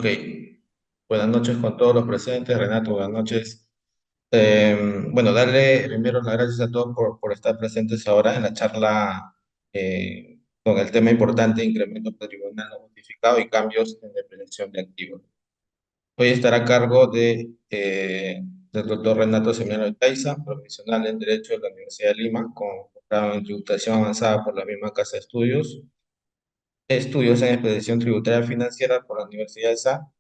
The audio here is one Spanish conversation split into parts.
Ok, buenas noches con todos los presentes. Renato, buenas noches. Bueno, darle primero las gracias a todos por estar presentes ahora en la charla con el tema importante, incremento patrimonial no justificado y cambios en depreciación de activos. Hoy estará a cargo del doctor Renato Semillano Itaiza, profesional en Derecho de la Universidad de Lima, con grado en tributación avanzada por la misma Casa de estudios en expedición tributaria financiera por la Universidad de SA,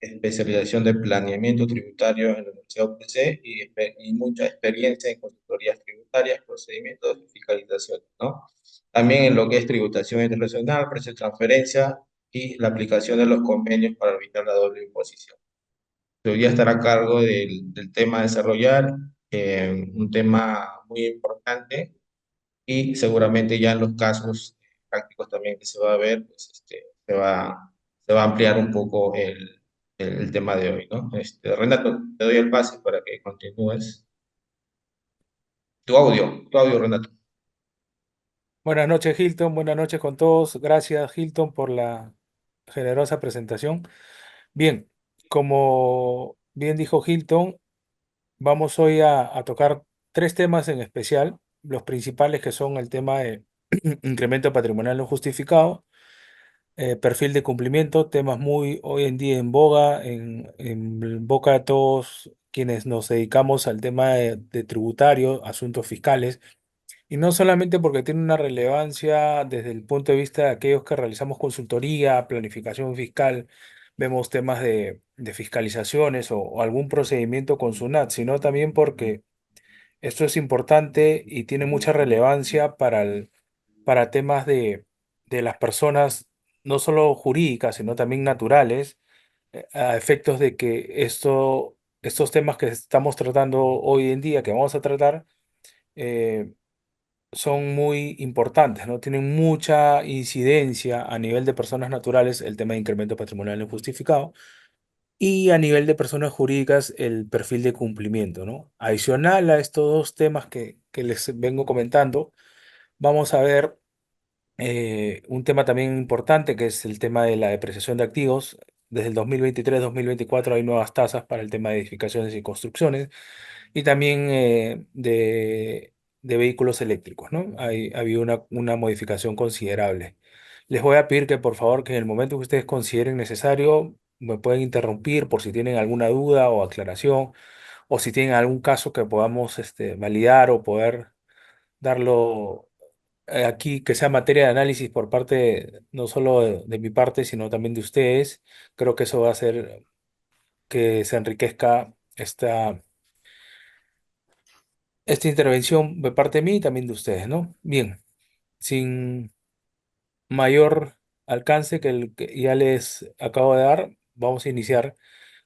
especialización de planeamiento tributario en la Universidad UPC y mucha experiencia en consultorías tributarias, procedimientos y fiscalización, ¿no? También en lo que es tributación internacional, precio de transferencia y la aplicación de los convenios para evitar la doble imposición. Debería estar a cargo del tema a desarrollar, un tema muy importante y seguramente ya en los casos prácticos también que se va a ver, pues, se va a ampliar un poco el tema de hoy, ¿no? Renato, te doy el pase para que continúes. Tu audio, Renato. Buenas noches, Hilton. Buenas noches con todos. Gracias, Hilton, por la generosa presentación. Bien, como bien dijo Hilton, vamos hoy a tocar tres temas en especial. Los principales que son el tema de incremento patrimonial no justificado, perfil de cumplimiento, temas muy hoy en día en boga, en boca de todos quienes nos dedicamos al tema de tributario, asuntos fiscales. Y no solamente porque tiene una relevancia desde el punto de vista de aquellos que realizamos consultoría, planificación fiscal, vemos temas de fiscalizaciones o algún procedimiento con SUNAT, sino también porque esto es importante y tiene mucha relevancia para temas de las personas, no solo jurídicas, sino también naturales, a efectos de que estos temas que estamos tratando hoy en día, que vamos a tratar, eh, son muy importantes, ¿no? Tienen mucha incidencia a nivel de personas naturales el tema de incremento patrimonial injustificado y a nivel de personas jurídicas el perfil de cumplimiento, ¿no? Adicional a estos dos temas que les vengo comentando, vamos a ver un tema también importante que es el tema de la depreciación de activos. Desde el 2023-2024 hay nuevas tasas para el tema de edificaciones y construcciones y también de vehículos eléctricos, ¿no? Ha habido una modificación considerable. Les voy a pedir que por favor que en el momento que ustedes consideren necesario me pueden interrumpir por si tienen alguna duda o aclaración o si tienen algún caso que podamos validar o poder darlo aquí que sea materia de análisis por parte no solo de mi parte, sino también de ustedes. Creo que eso va a hacer que se enriquezca esta intervención de parte de mí y también de ustedes, ¿no? Bien, sin mayor alcance que el que ya les acabo de dar, vamos a iniciar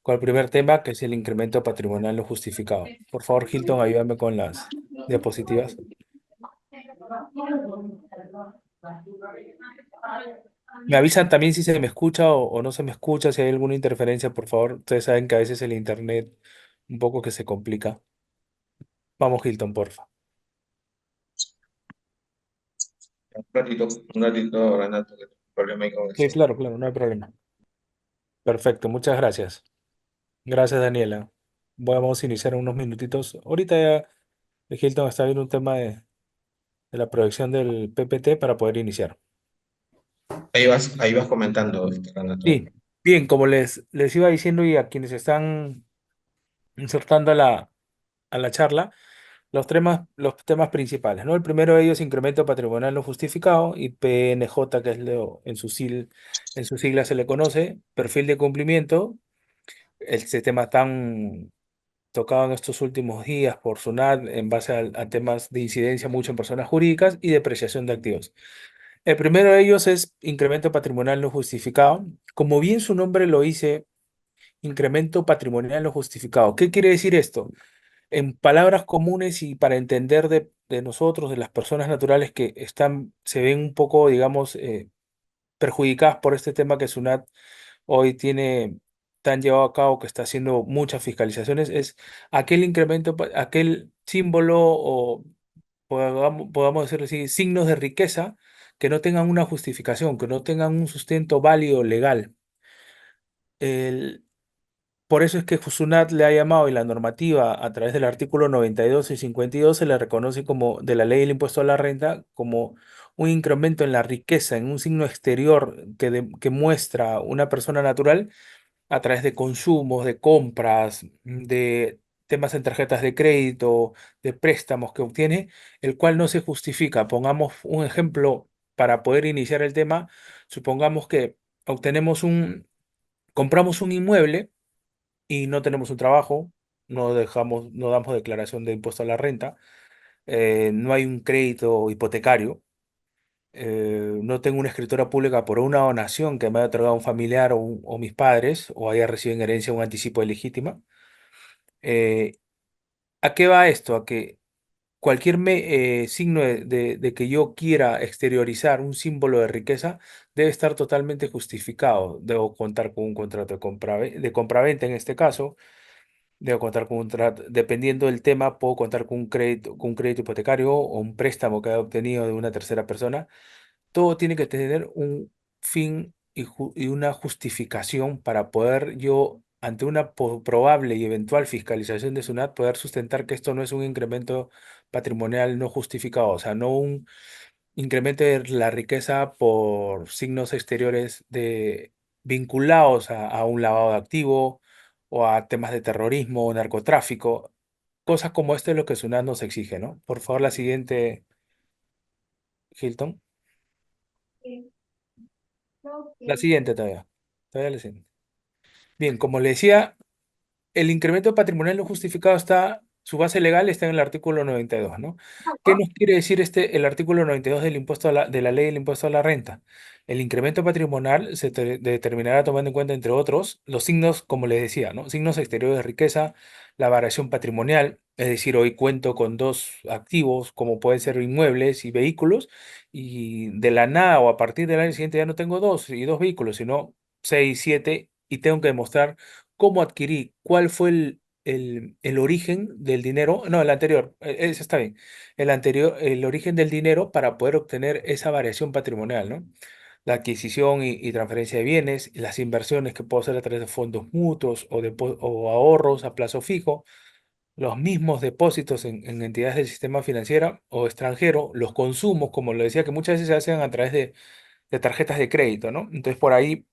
con el primer tema, que es el incremento patrimonial no justificado. Por favor, Hilton, ayúdame con las diapositivas. Me avisan también si se me escucha o no se me escucha, si hay alguna interferencia, por favor. Ustedes saben que a veces el internet un poco que se complica. Vamos, Hilton, porfa. Un ratito, Renato, que tengo un problema ahí con el Sí, sistema. claro, claro, no hay problema. Perfecto, muchas gracias. Gracias, Daniela. Vamos a iniciar en unos minutitos. Ahorita ya Hilton está viendo un tema de la proyección del PPT para poder iniciar. Ahí vas comentando, Renato. Sí, bien, como les iba diciendo y a quienes están insertando a la charla, los temas principales, ¿no? El primero de ellos, incremento patrimonial no justificado, y PNJ, que es en su sigla se le conoce, perfil de cumplimiento, este tema tan tocado en estos últimos días por SUNAT en base a temas de incidencia mucho en personas jurídicas y depreciación de activos. El primero de ellos es incremento patrimonial no justificado. Como bien su nombre lo dice, incremento patrimonial no justificado. ¿Qué quiere decir esto? En palabras comunes y para entender de nosotros, de las personas naturales que se ven un poco, digamos, perjudicadas por este tema que SUNAT hoy tiene tan llevado a cabo, que está haciendo muchas fiscalizaciones, es aquel incremento, aquel símbolo o podamos decirlo así, signos de riqueza que no tengan una justificación, que no tengan un sustento válido legal. el, por eso es que SUNAT le ha llamado y la normativa a través del artículo 92 y 52 se le reconoce como de la ley del impuesto a la renta como un incremento en la riqueza, en un signo exterior que muestra una persona natural a través de consumos, de compras, de temas en tarjetas de crédito, de préstamos que obtiene, el cual no se justifica. Pongamos un ejemplo para poder iniciar el tema. Supongamos que obtenemos compramos un inmueble y no tenemos un trabajo, no damos declaración de impuesto a la renta, no hay un crédito hipotecario, no tengo una escritura pública por una donación que me haya otorgado un familiar o mis padres, o haya recibido en herencia un anticipo de legítima. Eh, ¿A qué va esto? A que cualquier signo de que yo quiera exteriorizar un símbolo de riqueza debe estar totalmente justificado. Debo contar con un contrato de compraventa en este caso. Debo contar con un trato, dependiendo del tema, puedo contar con un crédito hipotecario o un préstamo que haya obtenido de una tercera persona. Todo tiene que tener un fin y una justificación para poder yo, ante una probable y eventual fiscalización de SUNAT, poder sustentar que esto no es un incremento patrimonial no justificado, o sea, no un incremento de la riqueza por signos exteriores vinculados a un lavado de activo o a temas de terrorismo o narcotráfico. Cosas como este es lo que SUNAT nos exige, ¿no? Por favor, la siguiente, Hilton. La siguiente todavía. Todavía la siguiente. Bien, como le decía, el incremento patrimonial no justificado su base legal está en el artículo 92, ¿no? ¿Qué nos quiere decir el artículo 92 del impuesto de la ley del impuesto a la renta? El incremento patrimonial determinará tomando en cuenta, entre otros, los signos, como les decía, ¿no? Signos exteriores de riqueza, la variación patrimonial, es decir, hoy cuento con dos activos, como pueden ser inmuebles y vehículos, y de la nada o a partir del año siguiente ya no tengo dos vehículos, sino seis, siete, y tengo que demostrar cómo adquirí, cuál fue el origen del dinero, no, el anterior, ese está bien, el origen del dinero para poder obtener esa variación patrimonial, ¿no? La adquisición y transferencia de bienes, las inversiones que puedo hacer a través de fondos mutuos o ahorros a plazo fijo, los mismos depósitos en entidades del sistema financiero o extranjero, los consumos, como lo decía, que muchas veces se hacen a través de tarjetas de crédito, ¿no? Entonces por ahí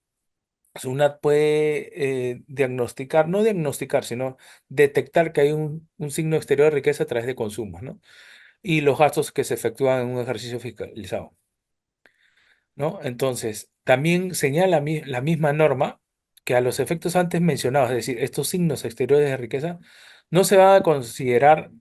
SUNAT puede diagnosticar, no diagnosticar, sino detectar que hay un signo exterior de riqueza a través de consumos, ¿no? Y los gastos que se efectúan en un ejercicio fiscalizado, ¿no? Entonces, también señala la misma norma que a los efectos antes mencionados, es decir, estos signos exteriores de riqueza, no se van a considerar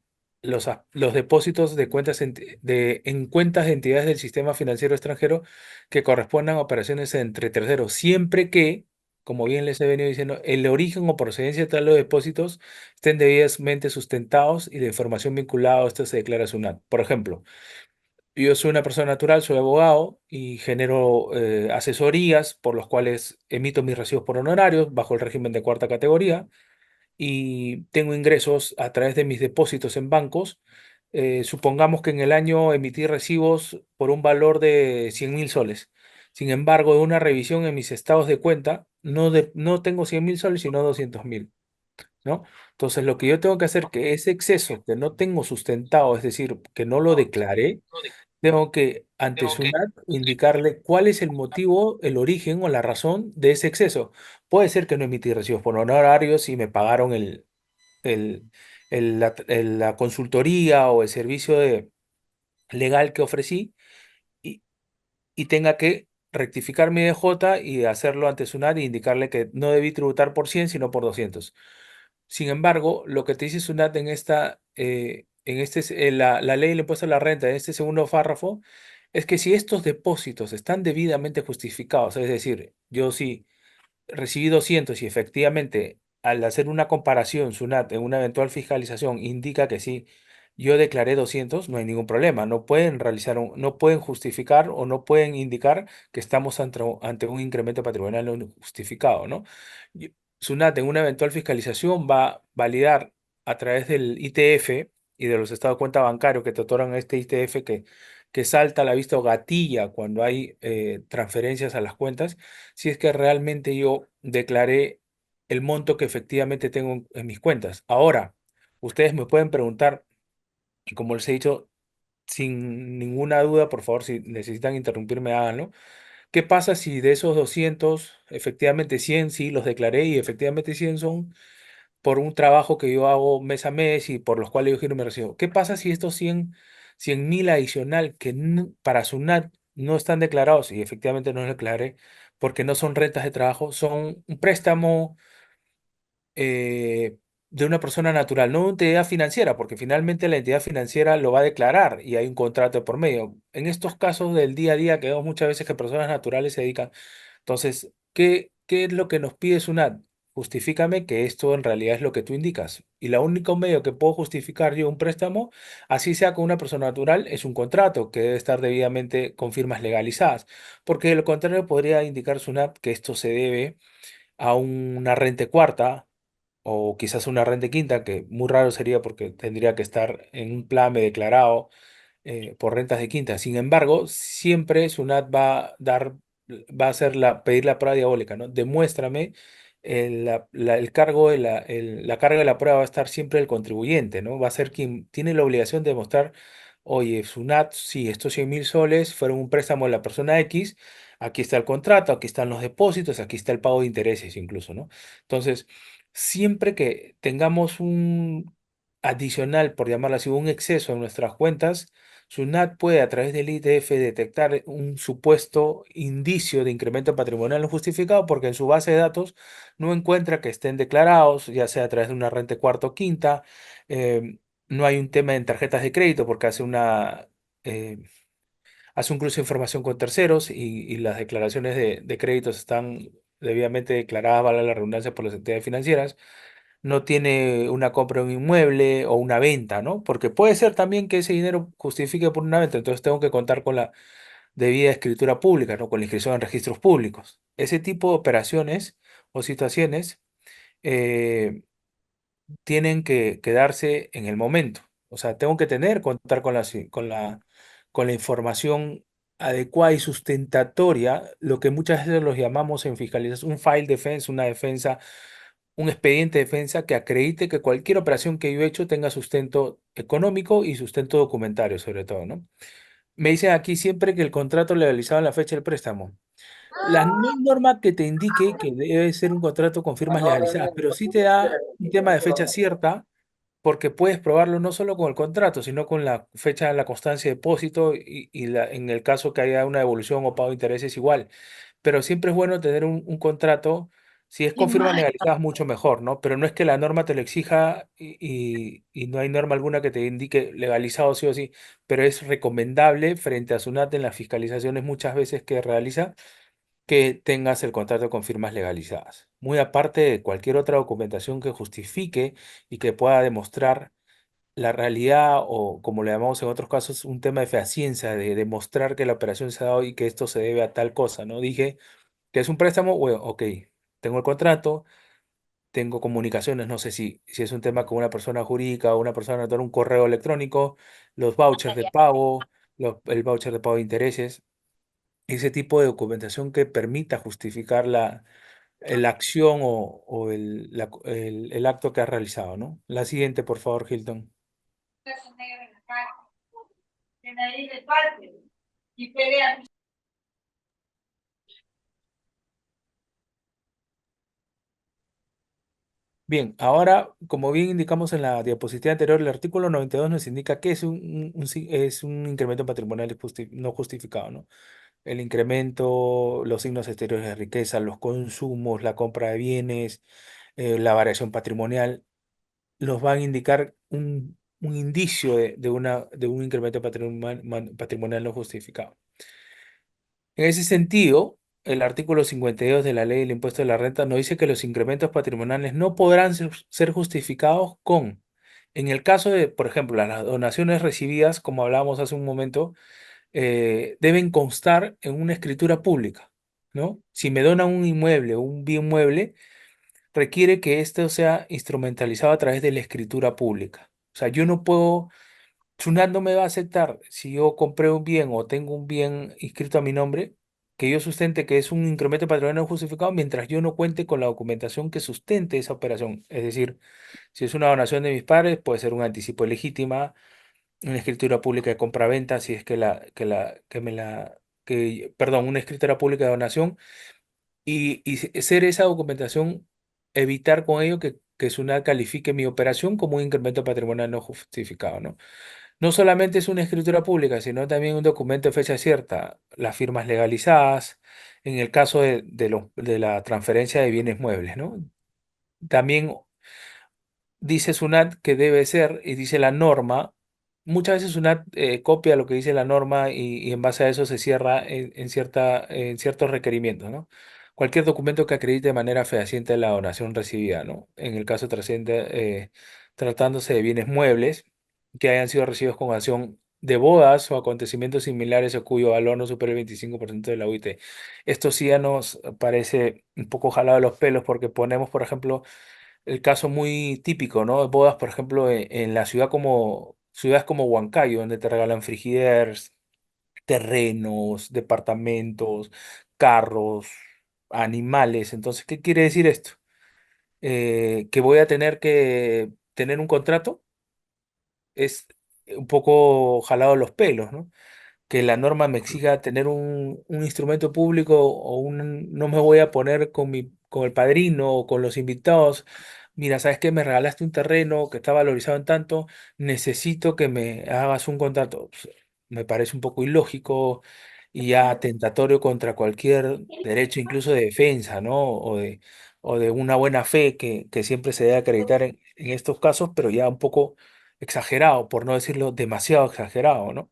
los depósitos de en cuentas de entidades del sistema financiero extranjero que correspondan a operaciones entre terceros, siempre que, como bien les he venido diciendo, el origen o procedencia de tales depósitos estén debidamente sustentados y la información vinculada a esto se declara SUNAT. Por ejemplo, yo soy una persona natural, soy abogado y genero asesorías por los cuales emito mis recibos por honorarios bajo el régimen de cuarta categoría y tengo ingresos a través de mis depósitos en bancos. Supongamos que en el año emití recibos por un valor de 100.000 soles. Sin embargo, de una revisión en mis estados de cuenta, no tengo 100.000 soles, sino 200.000, ¿no? Entonces, lo que yo tengo que hacer, que ese exceso que no tengo sustentado, es decir, que no lo declaré, tengo que, ante SUNAT, indicarle cuál es el motivo, el origen o la razón de ese exceso. Puede ser que no emití recibos por honorarios y me pagaron el- la consultoría o el servicio legal que ofrecí y, y tenga que rectificar mi DJ y hacerlo ante SUNAT e indicarle que no debí tributar por 100 sino por 200. Sin embargo, lo que te dice SUNAT la ley del impuesto a la renta, en este segundo párrafo, es que si estos depósitos están debidamente justificados, es decir, yo sí recibí 200 y efectivamente al hacer una comparación, SUNAT en una eventual fiscalización indica que sí, yo declaré 200, no hay ningún problema. No pueden justificar o no pueden indicar que estamos ante un incremento patrimonial no justificado, ¿no? Y SUNAT en una eventual fiscalización va a validar a través del ITF y de los estados de cuenta bancarios que te otorgan este ITF que salta a la vista o gatilla cuando hay transferencias a las cuentas, si es que realmente yo declaré el monto que efectivamente tengo en mis cuentas. Ahora, ustedes me pueden preguntar, y como les he dicho, sin ninguna duda, por favor, si necesitan interrumpirme, háganlo. ¿Qué pasa si de esos 200 efectivamente 100 sí los declaré y efectivamente 100 son por un trabajo que yo hago mes a mes y por los cuales yo giro mi recibo? ¿Qué pasa si estos 100.000 adicional que para SUNAT no están declarados y efectivamente no los declaré porque no son rentas de trabajo, son un préstamo de una persona natural, no una entidad financiera, porque finalmente la entidad financiera lo va a declarar y hay un contrato de por medio? En estos casos del día a día que vemos muchas veces que personas naturales se dedican. Entonces, ¿qué es lo que nos pide SUNAT? Justifícame que esto en realidad es lo que tú indicas. Y la único medio que puedo justificar yo un préstamo, así sea con una persona natural, es un contrato que debe estar debidamente con firmas legalizadas. Porque de lo contrario podría indicar SUNAT que esto se debe a una renta cuarta o quizás una renta quinta, que muy raro sería porque tendría que estar en un plame declarado por rentas de quinta. Sin embargo, siempre SUNAT va a hacer pedir la prueba diabólica, ¿no? Demuéstrame el cargo la carga de la prueba va a estar siempre el contribuyente, ¿no? Va a ser quien tiene la obligación de demostrar, oye, SUNAT, sí, estos 100.000 soles fueron un préstamo de la persona X, aquí está el contrato, aquí están los depósitos, aquí está el pago de intereses incluso, ¿no? Entonces, siempre que tengamos un adicional, por llamarlo así, un exceso en nuestras cuentas, SUNAT puede a través del ITF detectar un supuesto indicio de incremento patrimonial no justificado porque en su base de datos no encuentra que estén declarados, ya sea a través de una renta cuarta o quinta. No hay un tema en tarjetas de crédito porque eh, hace un cruce de información con terceros y las declaraciones de créditos están debidamente declaradas, vale la redundancia, por las entidades financieras. No tiene una compra de un inmueble o una venta, ¿no? Porque puede ser también que ese dinero justifique por una venta, entonces tengo que contar con la debida escritura pública, ¿no? Con la inscripción en registros públicos. Ese tipo de operaciones o situaciones eh, tienen que quedarse en el momento. O sea, tengo que contar con la información adecuada y sustentatoria, lo que muchas veces los llamamos en fiscalización un file defense, una defensa, un expediente de defensa que acredite que cualquier operación que yo he hecho tenga sustento económico y sustento documentario, sobre todo, ¿no? Me dicen aquí siempre que el contrato legalizado en la fecha del préstamo. No hay norma que te indique que debe ser un contrato con firmas legalizadas, pero sí te da un tema de fecha cierta, porque puedes probarlo no solo con el contrato, sino con la fecha de la constancia de depósito en el caso que haya una devolución o pago de intereses igual. Pero siempre es bueno tener un contrato. Si es con firmas legalizadas, mucho mejor, ¿no? Pero no es que la norma te lo exija y no hay norma alguna que te indique legalizado sí o sí, pero es recomendable frente a SUNAT en las fiscalizaciones muchas veces que realiza que tengas el contrato con firmas legalizadas. Muy aparte de cualquier otra documentación que justifique y que pueda demostrar la realidad o, como le llamamos en otros casos, un tema de fehaciencia, de demostrar que la operación se ha dado y que esto se debe a tal cosa, ¿no? Dije que es un préstamo, bueno, ok, tengo el contrato, tengo comunicaciones, no sé si es un tema con una persona jurídica o una persona natural, un correo electrónico, los vouchers de pago, el voucher de pago de intereses, ese tipo de documentación que permita justificar la acción o el acto que has realizado, ¿no? La siguiente, por favor, Hilton. Bien, ahora, como bien indicamos en la diapositiva anterior, el artículo 92 nos indica que es es un incremento patrimonial no justificado, ¿no? El incremento, los signos exteriores de riqueza, los consumos, la compra de bienes, la variación patrimonial, nos van a indicar un indicio de un incremento patrimonial no justificado. En ese sentido, el artículo 52 de la Ley del Impuesto de la Renta nos dice que los incrementos patrimoniales no podrán ser justificados en el caso de, por ejemplo, las donaciones recibidas, como hablábamos hace un momento, deben constar en una escritura pública, ¿no? Si me donan un inmueble o un bien mueble, requiere que esto sea instrumentalizado a través de la escritura pública. O sea, yo no puedo SUNAT no me va a aceptar si yo compré un bien o tengo un bien inscrito a mi nombre, que yo sustente que es un incremento patrimonial no justificado mientras yo no cuente con la documentación que sustente esa operación. Es decir, si es una donación de mis padres, puede ser un anticipo legítima, una escritura pública de compraventa, si es perdón, una escritura pública de donación, y ser esa documentación, evitar con ello que SUNAT califique mi operación como un incremento patrimonial no justificado, ¿no? No solamente es una escritura pública, sino también un documento de fecha cierta, las firmas legalizadas, en el caso de la transferencia de bienes muebles, ¿no? También dice SUNAT que debe ser, y dice la norma, muchas veces SUNAT copia lo que dice la norma y en base a eso se cierra en ciertos requerimientos, ¿no? Cualquier documento que acredite de manera fehaciente la donación recibida, ¿no? En el caso tratándose de bienes muebles que hayan sido recibidos con acción de bodas o acontecimientos similares o cuyo valor no supere el 25% de la UIT. Esto sí ya nos parece un poco jalado de los pelos porque ponemos, por ejemplo, el caso muy típico, ¿no? Bodas, por ejemplo, en la ciudad como ciudades como Huancayo, donde te regalan frigiders, terrenos, departamentos, carros, animales. Entonces, ¿qué quiere decir esto? Que voy a tener que tener un contrato, es un poco jalado de los pelos, ¿no? Que la norma me exija tener un instrumento público no me voy a poner con el padrino o con los invitados. Mira, ¿sabes qué? Me regalaste un terreno que está valorizado en tanto, necesito que me hagas un contrato. Pues, me parece un poco ilógico y ya tentatorio contra cualquier derecho, incluso de defensa, ¿no? O de una buena fe que siempre se debe acreditar en estos casos, pero ya un poco exagerado, por no decirlo demasiado exagerado, ¿no?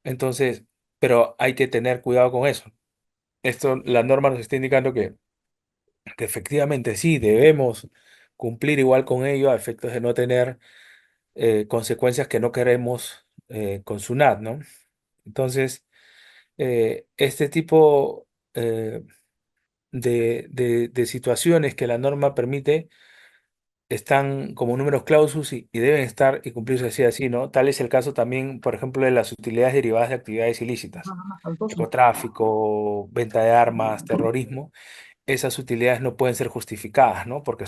Entonces, pero hay que tener cuidado con eso. Esto, la norma nos está indicando que efectivamente sí, debemos cumplir igual con ello a efectos de no tener consecuencias que no queremos con SUNAT, ¿no? Entonces, este tipo de situaciones que la norma permite están como números clausus y deben estar y cumplirse así, así, ¿no? Tal es el caso también, por ejemplo, de las utilidades derivadas de actividades ilícitas, narcotráfico, venta de armas, terrorismo. Esas utilidades no pueden ser justificadas, ¿no? Porque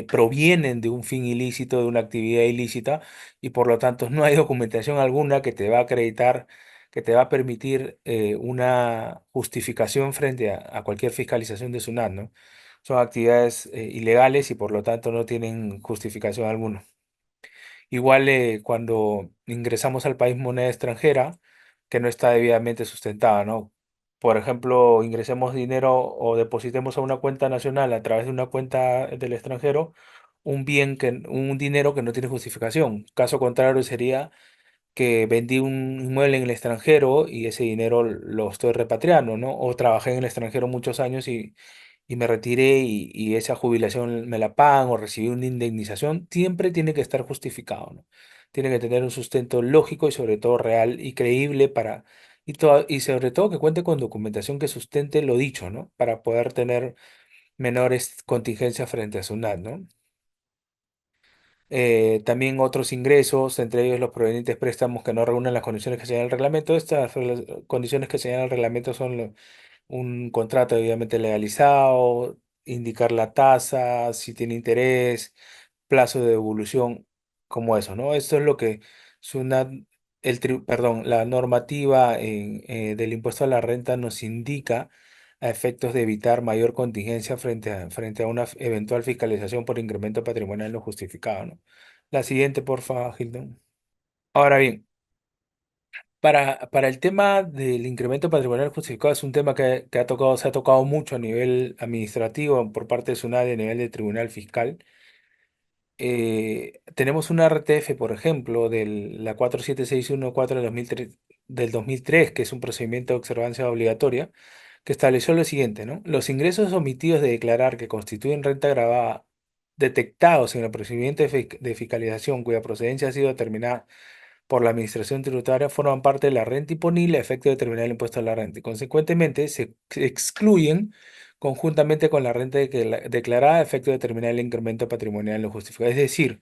provienen de un fin ilícito, de una actividad ilícita, y por lo tanto no hay documentación alguna que te va a acreditar, que te va a permitir una justificación frente a cualquier fiscalización de SUNAT, ¿no? Son actividades ilegales y por lo tanto no tienen justificación alguna. Igual cuando ingresamos al país moneda extranjera que no está debidamente sustentada, ¿no? Por ejemplo, ingresemos dinero o depositemos a una cuenta nacional a través de una cuenta del extranjero un dinero que no tiene justificación. Caso contrario sería que vendí un inmueble en el extranjero y ese dinero lo estoy repatriando, ¿no? O trabajé en el extranjero muchos años y me retiré y esa jubilación me la pagan o recibí una indemnización, siempre tiene que estar justificado, ¿no? Tiene que tener un sustento lógico y sobre todo real y creíble y sobre todo que cuente con documentación que sustente lo dicho, ¿no? Para poder tener menores contingencias frente a SUNAT, ¿no? También otros ingresos, entre ellos los provenientes préstamos que no reúnen las condiciones que señala el reglamento. Condiciones que señala el reglamento son un contrato debidamente legalizado, indicar la tasa, si tiene interés, plazo de devolución, como eso, ¿no? Esto es lo que SUNAT, perdón, la normativa del impuesto a la renta nos indica a efectos de evitar mayor contingencia frente a una eventual fiscalización por incremento patrimonial no justificado, ¿no? La siguiente, por favor, Hilton. Ahora bien, para el tema del incremento patrimonial justificado es un tema se ha tocado mucho a nivel administrativo por parte de SUNAT y a nivel de Tribunal Fiscal. Tenemos una RTF, por ejemplo, de la 47614 del 2003, que es un procedimiento de observancia obligatoria, que estableció lo siguiente, ¿no? Los ingresos omitidos de declarar que constituyen renta agravada detectados en el procedimiento de fiscalización cuya procedencia ha sido determinada por la Administración Tributaria forman parte de la renta imponible a efecto de determinar el impuesto a la renta y consecuentemente se excluyen conjuntamente con la renta declarada a efecto de determinar el incremento patrimonial no justificado. Es decir,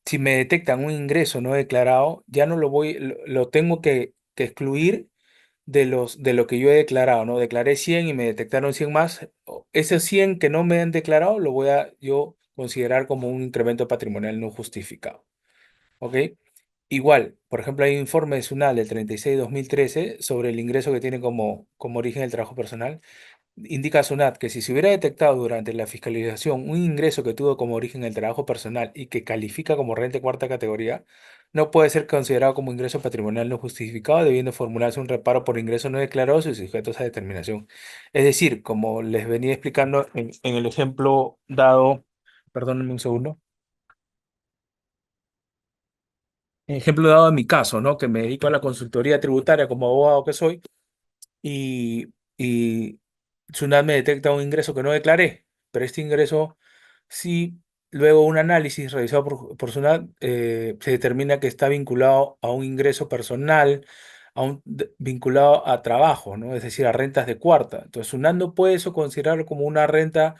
si me detectan un ingreso no declarado, ya no lo tengo que excluir de lo que yo he declarado, ¿no? Declaré 100 y me detectaron 100 más. Esos 100 que no me han declarado, lo voy a yo considerar como un incremento patrimonial no justificado. ¿Ok? Igual, por ejemplo, hay un informe de SUNAT del 36/2013 sobre el ingreso que tiene como origen el trabajo personal. Indica SUNAT que si se hubiera detectado durante la fiscalización un ingreso que tuvo como origen el trabajo personal y que califica como renta de cuarta categoría, no puede ser considerado como ingreso patrimonial no justificado, debiendo formularse un reparo por ingresos no declarados y sujetos a determinación. Es decir, como les venía explicando en el ejemplo dado, perdónenme un segundo, ejemplo dado en mi caso, ¿no? Que me dedico a la consultoría tributaria como abogado que soy y SUNAT me detecta un ingreso que no declaré, pero este ingreso, sí, luego un análisis realizado por SUNAT, se determina que está vinculado a un ingreso personal, vinculado a trabajo, ¿no? Es decir, a rentas de cuarta. Entonces, SUNAT no puede eso considerarlo como una renta,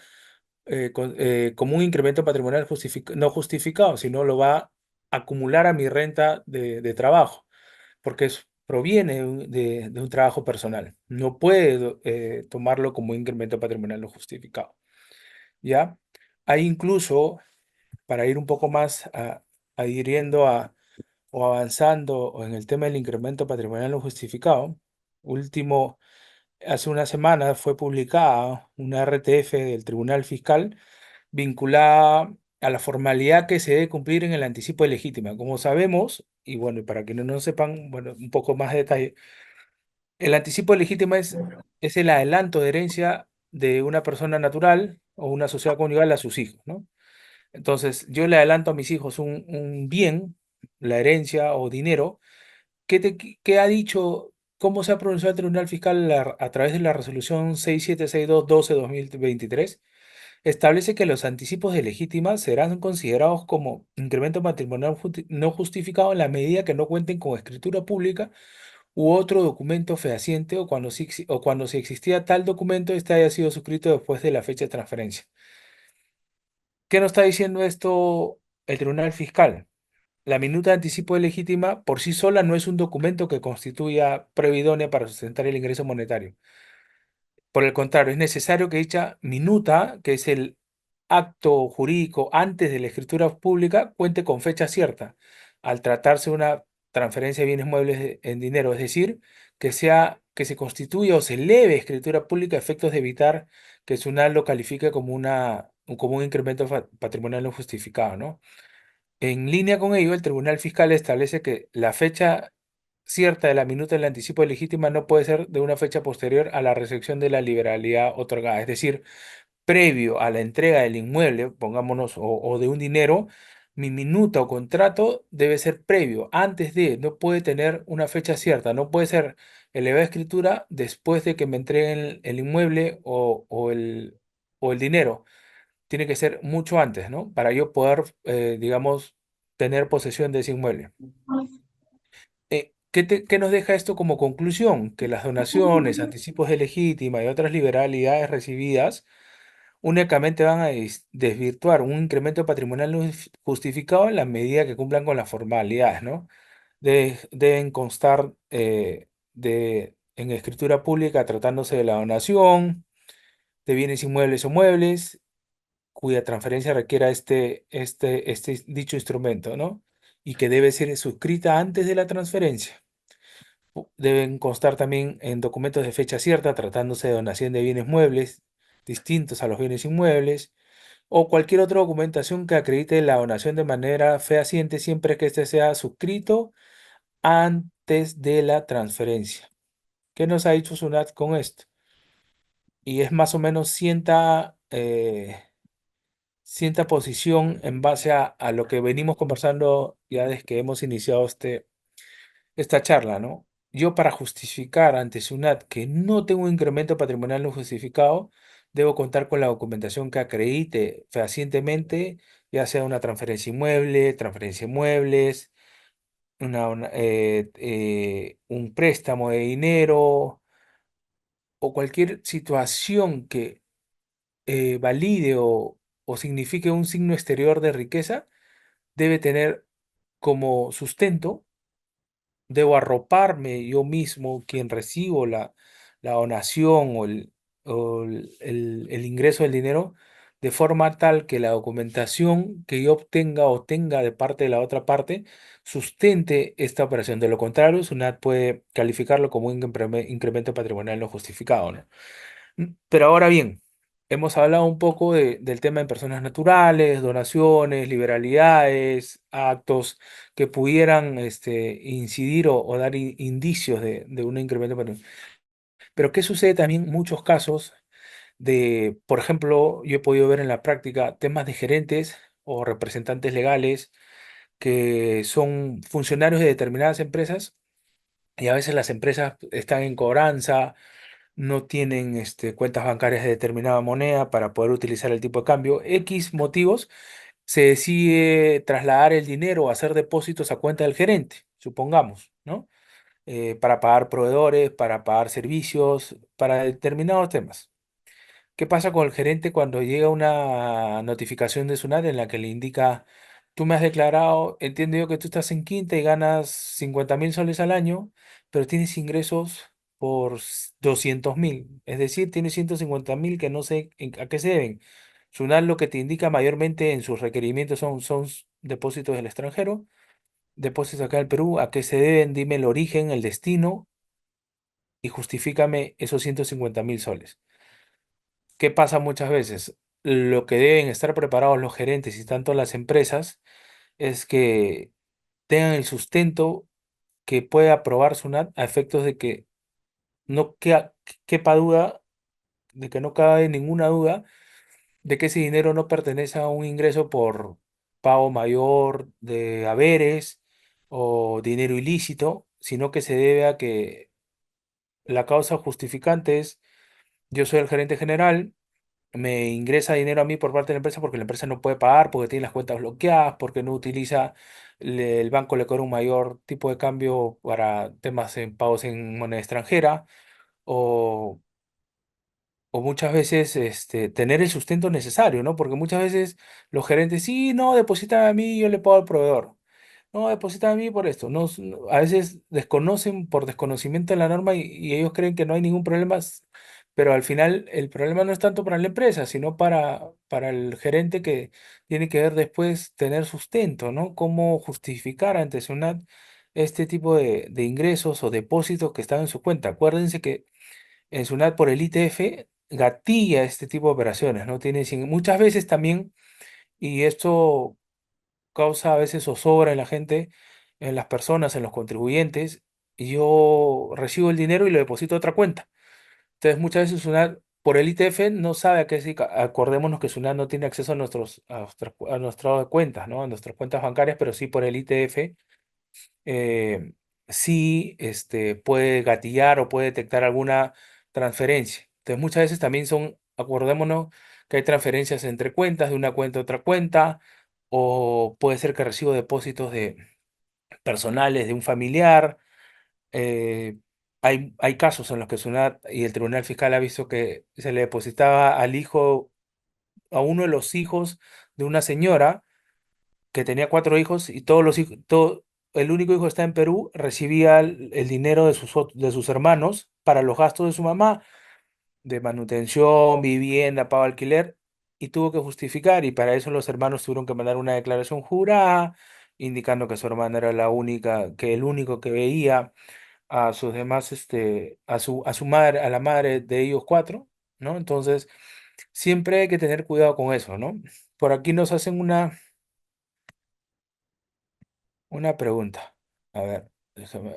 como un incremento patrimonial no justificado, sino lo va a acumular a mi renta de trabajo porque proviene de un trabajo personal. No puede tomarlo como incremento patrimonial no justificado. ¿Ya? Hay incluso, para ir un poco más adhiriendo o avanzando en el tema del incremento patrimonial no justificado, último, hace una semana fue publicada una RTF del Tribunal Fiscal vinculada a la formalidad que se debe cumplir en el anticipo de legítima. Como sabemos, y bueno, y para quienes no sepan, bueno, un poco más de detalle, el anticipo de legítima es el adelanto de herencia de una persona natural o una sociedad conyugal a sus hijos, ¿no? Entonces, yo le adelanto a mis hijos un bien, la herencia o dinero, ¿qué ha dicho, cómo se ha pronunciado el Tribunal Fiscal a través de la resolución 6762-12-2023? Establece que los anticipos de legítima serán considerados como incremento patrimonial no justificado en la medida que no cuenten con escritura pública u otro documento fehaciente o cuando si existía tal documento, este haya sido suscrito después de la fecha de transferencia. ¿Qué nos está diciendo esto el Tribunal Fiscal? La minuta de anticipo de legítima por sí sola no es un documento que constituya prueba idónea para sustentar el ingreso monetario. Por el contrario, es necesario que dicha minuta, que es el acto jurídico antes de la escritura pública, cuente con fecha cierta, al tratarse de una transferencia de bienes muebles en dinero, es decir, que se constituya o se eleve escritura pública a efectos de evitar que SUNAT lo califique como un incremento patrimonial no justificado, ¿no? En línea con ello, el Tribunal Fiscal establece que la fecha cierta de la minuta del anticipo de legítima no puede ser de una fecha posterior a la recepción de la liberalidad otorgada, es decir, previo a la entrega del inmueble, pongámonos, o de un dinero, mi minuta o contrato debe ser previo, antes de, no puede tener una fecha cierta, no puede ser elevada escritura después de que me entreguen el inmueble o el dinero. Tiene que ser mucho antes, ¿no? Para yo poder, digamos, tener posesión de ese inmueble. ¿Qué nos deja esto como conclusión? Que las donaciones, anticipos de legítima y otras liberalidades recibidas únicamente van a desvirtuar un incremento patrimonial no justificado en la medida que cumplan con las formalidades, ¿no? Deben constar en escritura pública tratándose de la donación de bienes inmuebles o muebles cuya transferencia requiera este dicho instrumento, ¿no? Y que debe ser suscrita antes de la transferencia. Deben constar también en documentos de fecha cierta, tratándose de donación de bienes muebles distintos a los bienes inmuebles, o cualquier otra documentación que acredite la donación de manera fehaciente siempre que éste sea suscrito antes de la transferencia. ¿Qué nos ha dicho SUNAT con esto? Y es más o menos sienta posición en base a lo que venimos conversando ya desde que hemos iniciado esta charla, ¿no? Yo para justificar ante SUNAT que no tengo un incremento patrimonial no justificado, debo contar con la documentación que acredite fehacientemente, ya sea una transferencia inmueble, transferencia de muebles, un préstamo de dinero o cualquier situación que valide o signifique un signo exterior de riqueza debe tener como sustento, debo arroparme yo mismo, quien recibo la donación o el ingreso del dinero, de forma tal que la documentación que yo obtenga o tenga de parte de la otra parte sustente esta operación. De lo contrario, SUNAT puede calificarlo como un incremento patrimonial no justificado, ¿no? Pero ahora bien, hemos hablado un poco del tema en personas naturales, donaciones, liberalidades, actos que pudieran incidir o dar indicios de un incremento patrimonial. Pero ¿qué sucede también en muchos casos de, por ejemplo, yo he podido ver en la práctica temas de gerentes o representantes legales que son funcionarios de determinadas empresas y a veces las empresas están en cobranza, no tienen cuentas bancarias de determinada moneda para poder utilizar el tipo de cambio, X motivos, se decide trasladar el dinero o hacer depósitos a cuenta del gerente, supongamos, ¿no? Para pagar proveedores, para pagar servicios, para determinados temas. ¿Qué pasa con el gerente cuando llega una notificación de SUNAT en la que le indica, tú me has declarado, entiendo yo que tú estás en quinta y ganas 50.000 soles al año, pero tienes ingresos por 200.000, es decir, tienes 150.000 que no sé a qué se deben? SUNAT lo que te indica mayormente en sus requerimientos son depósitos del extranjero, depósitos acá del Perú, a qué se deben, dime el origen, el destino y justifícame esos 150.000 soles. ¿Qué pasa muchas veces? Lo que deben estar preparados los gerentes y tanto las empresas es que tengan el sustento que pueda aprobar SUNAT a efectos de que no quepa duda, de que no cabe ninguna duda de que ese dinero no pertenece a un ingreso por pago mayor de haberes o dinero ilícito, sino que se debe a que la causa justificante es: yo soy el gerente general, me ingresa dinero a mí por parte de la empresa porque la empresa no puede pagar, porque tiene las cuentas bloqueadas, porque no utiliza, el banco le cobra un mayor tipo de cambio para temas en pagos en moneda extranjera, o, o muchas veces tener el sustento necesario, ¿no? Porque muchas veces los gerentes, sí, no, deposita a mí, yo le pago al proveedor. No, deposita a mí por esto. No, a veces desconocen por desconocimiento de la norma y ellos creen que no hay ningún problema, pero al final el problema no es tanto para la empresa, sino para el gerente que tiene que ver después tener sustento, ¿no? Cómo justificar ante SUNAT este tipo de ingresos o depósitos que están en su cuenta. Acuérdense que en SUNAT por el ITF gatilla este tipo de operaciones, ¿no? Muchas veces también, y esto causa a veces zozobra en la gente, en las personas, en los contribuyentes, y yo recibo el dinero y lo deposito a otra cuenta. Entonces, muchas veces SUNAT, por el ITF, no sabe a qué se dedica. Acordémonos que SUNAT no tiene acceso a nuestras cuentas, ¿no? A nuestras cuentas bancarias, pero sí por el ITF, eh, sí puede gatillar o puede detectar alguna transferencia. Entonces, muchas veces también acordémonos que hay transferencias entre cuentas, de una cuenta a otra cuenta, o puede ser que recibo depósitos de personales de un familiar. eh, hay casos en los que SUNAT y el Tribunal Fiscal ha visto que se le depositaba al hijo, a uno de los hijos de una señora que tenía cuatro hijos y todos los hijos, el único hijo que está en Perú recibía el dinero de sus hermanos para los gastos de su mamá, de manutención, vivienda, pago alquiler, y tuvo que justificar, y para eso los hermanos tuvieron que mandar una declaración jurada, indicando que su hermana era la única, que el único que veía a sus demás, a su madre, a la madre de ellos cuatro, ¿no? Entonces, siempre hay que tener cuidado con eso, ¿no? Por aquí nos hacen una pregunta. A ver, déjame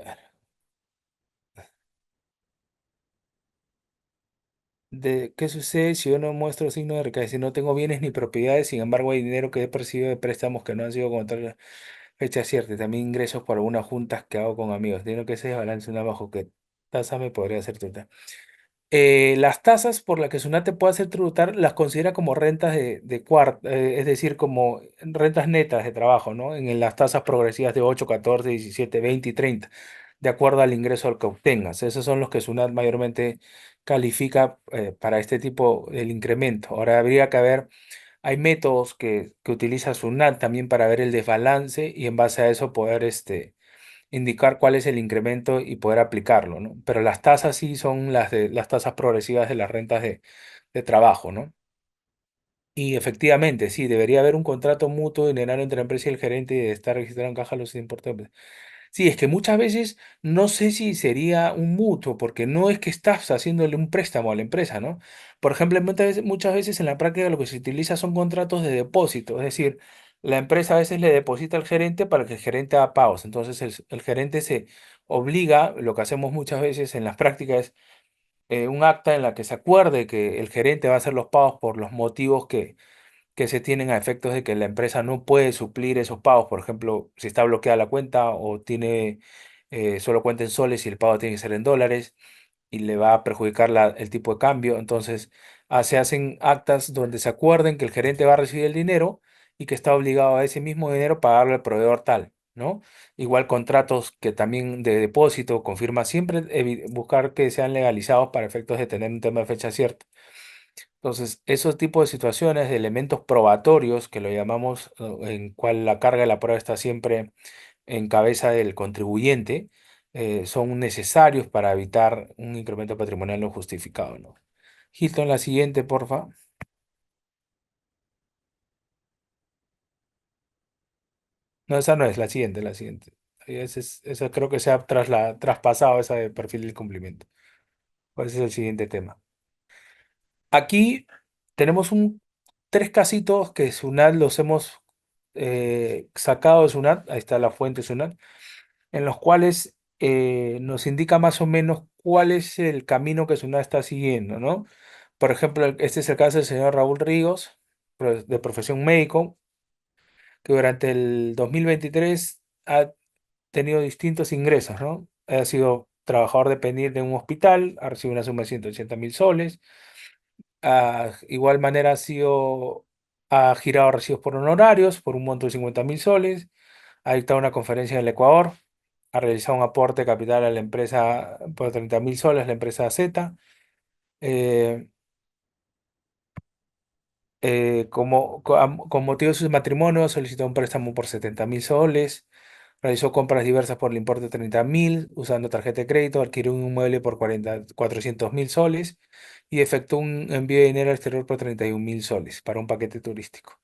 ver. ¿Qué sucede si yo no muestro signo de recaída? Si no tengo bienes ni propiedades, sin embargo hay dinero que he percibido de préstamos que no han sido contra la fecha cierta, y también ingresos por algunas juntas que hago con amigos. Dinero que se balance una bajo qué tasa me podría hacer tributar. Las tasas por las que SUNAT te puede hacer tributar las considera como rentas de cuarto, es decir, como rentas netas de trabajo, ¿no? En las tasas progresivas de 8, 14, 17, 20 y 30, de acuerdo al ingreso al que obtengas. Esos son los que SUNAT mayormente califica para este tipo del incremento. Ahora habría que ver Hay métodos que utiliza SUNAT también para ver el desbalance y en base a eso poder indicar cuál es el incremento y poder aplicarlo, ¿no? Pero las tasas sí son las tasas progresivas de las rentas de trabajo, ¿no? Y efectivamente, sí, debería haber un contrato mutuo dinerario entre la empresa y el gerente y de estar registrado en caja los importes. Sí, es que muchas veces no sé si sería un mutuo, porque no es que estás haciéndole un préstamo a la empresa, ¿no? Por ejemplo, muchas veces en la práctica lo que se utiliza son contratos de depósito, es decir, la empresa a veces le deposita al gerente para que el gerente haga pagos. Entonces el gerente se obliga, lo que hacemos muchas veces en las prácticas es un acta en la que se acuerde que el gerente va a hacer los pagos por los motivos que se tienen a efectos de que la empresa no puede suplir esos pagos. Por ejemplo, si está bloqueada la cuenta o tiene solo cuenta en soles y el pago tiene que ser en dólares y le va a perjudicar el tipo de cambio. Entonces, se hacen actas donde se acuerden que el gerente va a recibir el dinero y que está obligado a ese mismo dinero pagarle al proveedor tal, ¿no? Igual contratos que también de depósito, confirma siempre buscar que sean legalizados para efectos de tener un tema de fecha cierta. Entonces, esos tipos de situaciones, de elementos probatorios, que lo llamamos, en cual la carga de la prueba está siempre en cabeza del contribuyente, son necesarios para evitar un incremento patrimonial no justificado, ¿no? Hilton, la siguiente, porfa. No, esa no es, la siguiente, la siguiente. Esa creo que se ha traspasado esa de perfil del cumplimiento. ¿Cuál es el siguiente tema? Aquí tenemos tres casitos que SUNAT los hemos sacado de SUNAT, ahí está la fuente SUNAT, en los cuales nos indica más o menos cuál es el camino que SUNAT está siguiendo, ¿no? Por ejemplo, este es el caso del señor Raúl Ríos, de profesión médico, que durante el 2023 ha tenido distintos ingresos, ¿no? Ha sido trabajador dependiente de un hospital, ha recibido una suma de 180.000 soles. Igual manera ha girado recibos por honorarios por un monto de 50.000 soles, ha dictado una conferencia en el Ecuador, ha realizado un aporte de capital a la empresa por 30.000 soles, la empresa Z. eh, con motivo de su matrimonio solicitó un préstamo por 70.000 soles, realizó compras diversas por el importe de 30.000 usando tarjeta de crédito, adquirió un inmueble por 400.000 soles y efectuó un envío de dinero al exterior por 31.000 soles para un paquete turístico.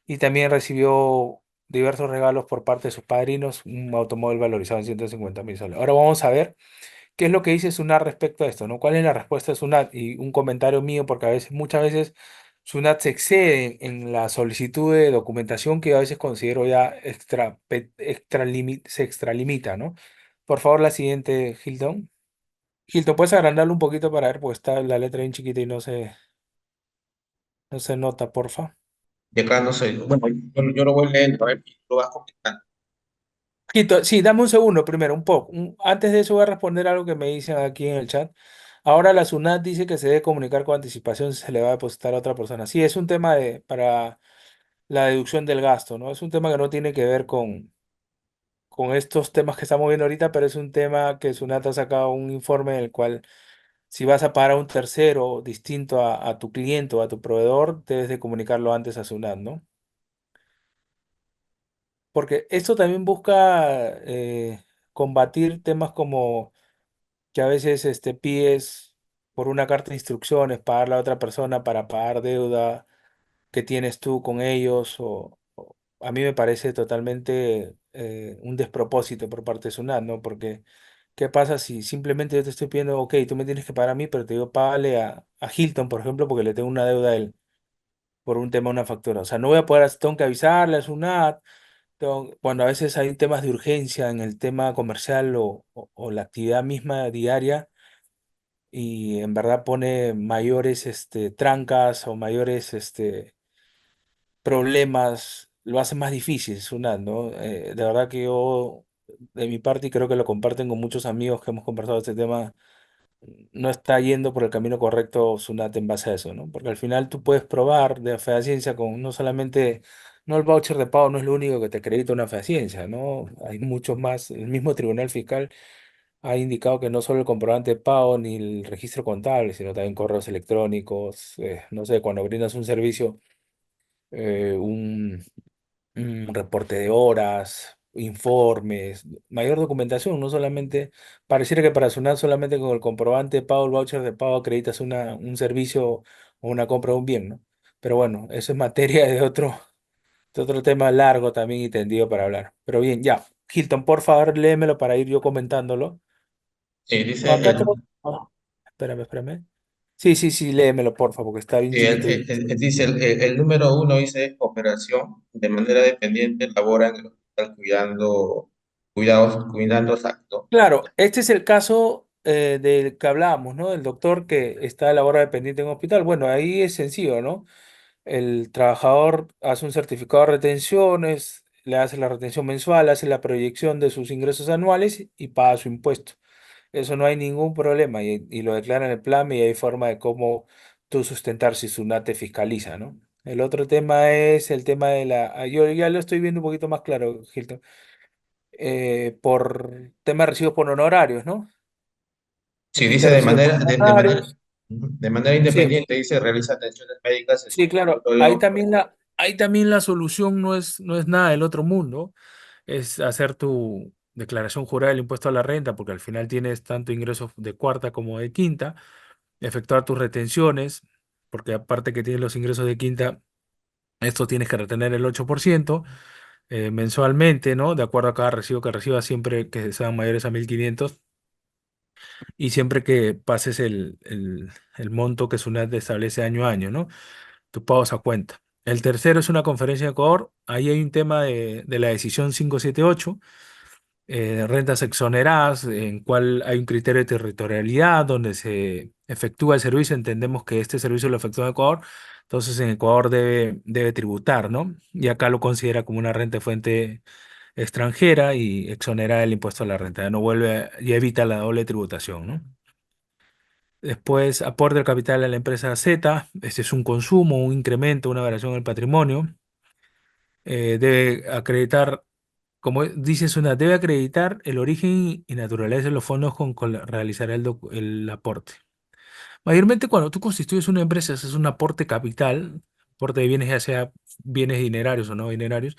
Y también recibió diversos regalos por parte de sus padrinos, un automóvil valorizado en 150.000 soles. Ahora vamos a ver qué es lo que dice Sunat respecto a esto, ¿no? ¿Cuál es la respuesta de Sunat? Y un comentario mío, porque muchas veces Sunat se excede en la solicitud de documentación que a veces considero ya se extralimita, ¿no? Por favor, la siguiente, Hilton. Hilton, ¿puedes agrandarlo un poquito para ver? Porque está la letra bien chiquita y no se nota, porfa. Y acá no sé, bueno, yo lo voy leyendo, a ver, y lo vas comentando. Quito, sí, dame un segundo primero, un poco. Antes de eso voy a responder algo que me dicen aquí en el chat. Ahora la SUNAT dice que se debe comunicar con anticipación si se le va a depositar a otra persona. Sí, es un tema para la deducción del gasto, ¿no? Es un tema que no tiene que ver con estos temas que estamos viendo ahorita, pero es un tema que SUNAT ha sacado un informe en el cual si vas a pagar a un tercero distinto a tu cliente o a tu proveedor, debes de comunicarlo antes a SUNAT, ¿no? Porque esto también busca combatir temas como que a veces pides por una carta de instrucciones pagarle a otra persona para pagar deuda que tienes tú con ellos, a mí me parece totalmente un despropósito por parte de SUNAT, ¿no? Porque, ¿qué pasa si simplemente yo te estoy pidiendo, ok, tú me tienes que pagar a mí, pero te digo, págale a Hilton, por ejemplo, porque le tengo una deuda a él por un tema de una factura? O sea, no voy a poder, tengo que avisarle a SUNAT, cuando a veces hay temas de urgencia en el tema comercial o la actividad misma diaria y en verdad pone mayores trancas o mayores problemas, lo hace más difícil, Sunat, ¿no? De verdad que yo, de mi parte, y creo que lo comparten con muchos amigos que hemos conversado de este tema, no está yendo por el camino correcto Sunat en base a eso, ¿no? Porque al final tú puedes probar de fehaciencia con no solamente, no el voucher de pago no es lo único que te acredita una fehaciencia, ¿no? Hay muchos más, el mismo Tribunal Fiscal ha indicado que no solo el comprobante de pago ni el registro contable, sino también correos electrónicos, no sé, cuando brindas un servicio un reporte de horas, informes, mayor documentación, no solamente, pareciera que para Sunat solamente con el comprobante de pago, el voucher de pago acreditas un servicio o una compra de un bien, ¿no? Pero bueno, eso es materia de otro tema largo también y tendido para hablar. Pero bien, ya. Hilton, por favor, léemelo para ir yo comentándolo. Sí, No, dice acá creo. Espérame, espérame. Sí, sí, sí, léemelo, por favor, porque está bien sí, chiquito. dice el número uno dice operación de manera dependiente labora en el hospital cuidando acto. Claro, este es el caso del que hablábamos, ¿no? El doctor que está a la hora dependiente en un hospital. Bueno, ahí es sencillo, ¿no? El trabajador hace un certificado de retenciones, le hace la retención mensual, hace la proyección de sus ingresos anuales y paga su impuesto. Eso no hay ningún problema y lo declara en el plan y hay forma de cómo tú sustentar si SUNAT te fiscaliza, ¿no? El otro tema es el tema de yo ya lo estoy viendo un poquito más claro, Hilton. Por tema de recibos por honorarios, ¿no? Sí, Emite dice recibos por honorarios. de manera Sí, independiente, dice realiza atenciones médicas en su sí, claro. consultorio. Ahí también la solución no es nada del otro mundo. Es hacer tu declaración jurada del impuesto a la renta, porque al final tienes tanto ingresos de cuarta como de quinta. Efectuar tus retenciones, porque aparte que tienes los ingresos de quinta, esto tienes que retener el 8% mensualmente, ¿no? De acuerdo a cada recibo que recibas, siempre que sean mayores a 1.500 y siempre que pases el monto que SUNAT establece año a año, ¿no? Tus pagos a cuenta. El tercero es una conferencia de Ecuador. Ahí hay un tema de la decisión 578 rentas exoneradas, en cual hay un criterio de territorialidad donde se efectúa el servicio. Entendemos que este servicio lo efectúa en Ecuador, entonces en Ecuador debe tributar, ¿no? Y acá lo considera como una renta de fuente extranjera y exonera el impuesto a la renta. Ya no vuelve, ya evita la doble tributación, ¿no? Después, aporte del capital a la empresa Z. Este es un consumo, un incremento, una variación del patrimonio. Debe acreditar, como dice Suna, debe acreditar el origen y naturaleza de los fondos con realizar el aporte. Mayormente cuando tú constituyes una empresa, haces un aporte capital, aporte de bienes, ya sea bienes dinerarios o no dinerarios,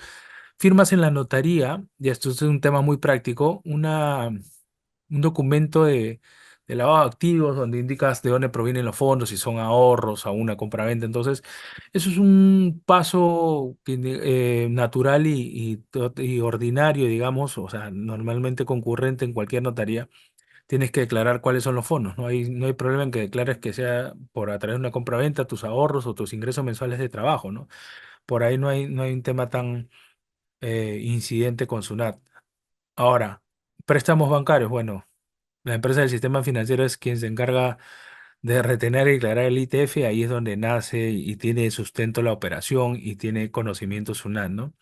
firmas en la notaría, y esto es un tema muy práctico, un documento de lavado de activos donde indicas de dónde provienen los fondos, si son ahorros, a una compraventa. Entonces, eso es un paso natural y ordinario, digamos, o sea, normalmente concurrente en cualquier notaría. Tienes que declarar cuáles son los fondos. No hay problema en que declares que sea por a través de una compraventa, tus ahorros o tus ingresos mensuales de trabajo, ¿no? Por ahí no hay un tema tan incidente con SUNAT. Ahora, préstamos bancarios. Bueno, la empresa del sistema financiero es quien se encarga de retener y declarar el ITF. Ahí es donde nace y tiene sustento la operación y tiene conocimiento SUNAT, ¿no?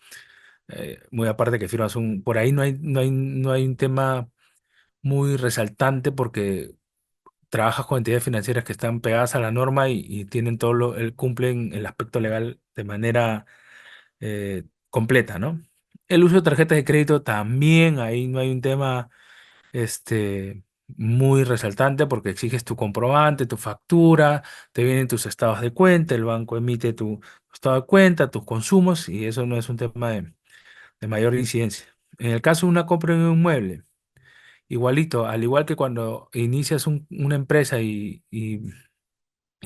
Muy aparte que firmas por ahí no hay un tema muy resaltante porque trabajas con entidades financieras que están pegadas a la norma y tienen cumplen el aspecto legal de manera completa, ¿no? El uso de tarjetas de crédito también, ahí no hay un tema muy resaltante porque exiges tu comprobante, tu factura, te vienen tus estados de cuenta, el banco emite tu estado de cuenta, tus consumos y eso no es un tema de mayor incidencia. En el caso de una compra de un inmueble, igualito, al igual que cuando inicias una empresa y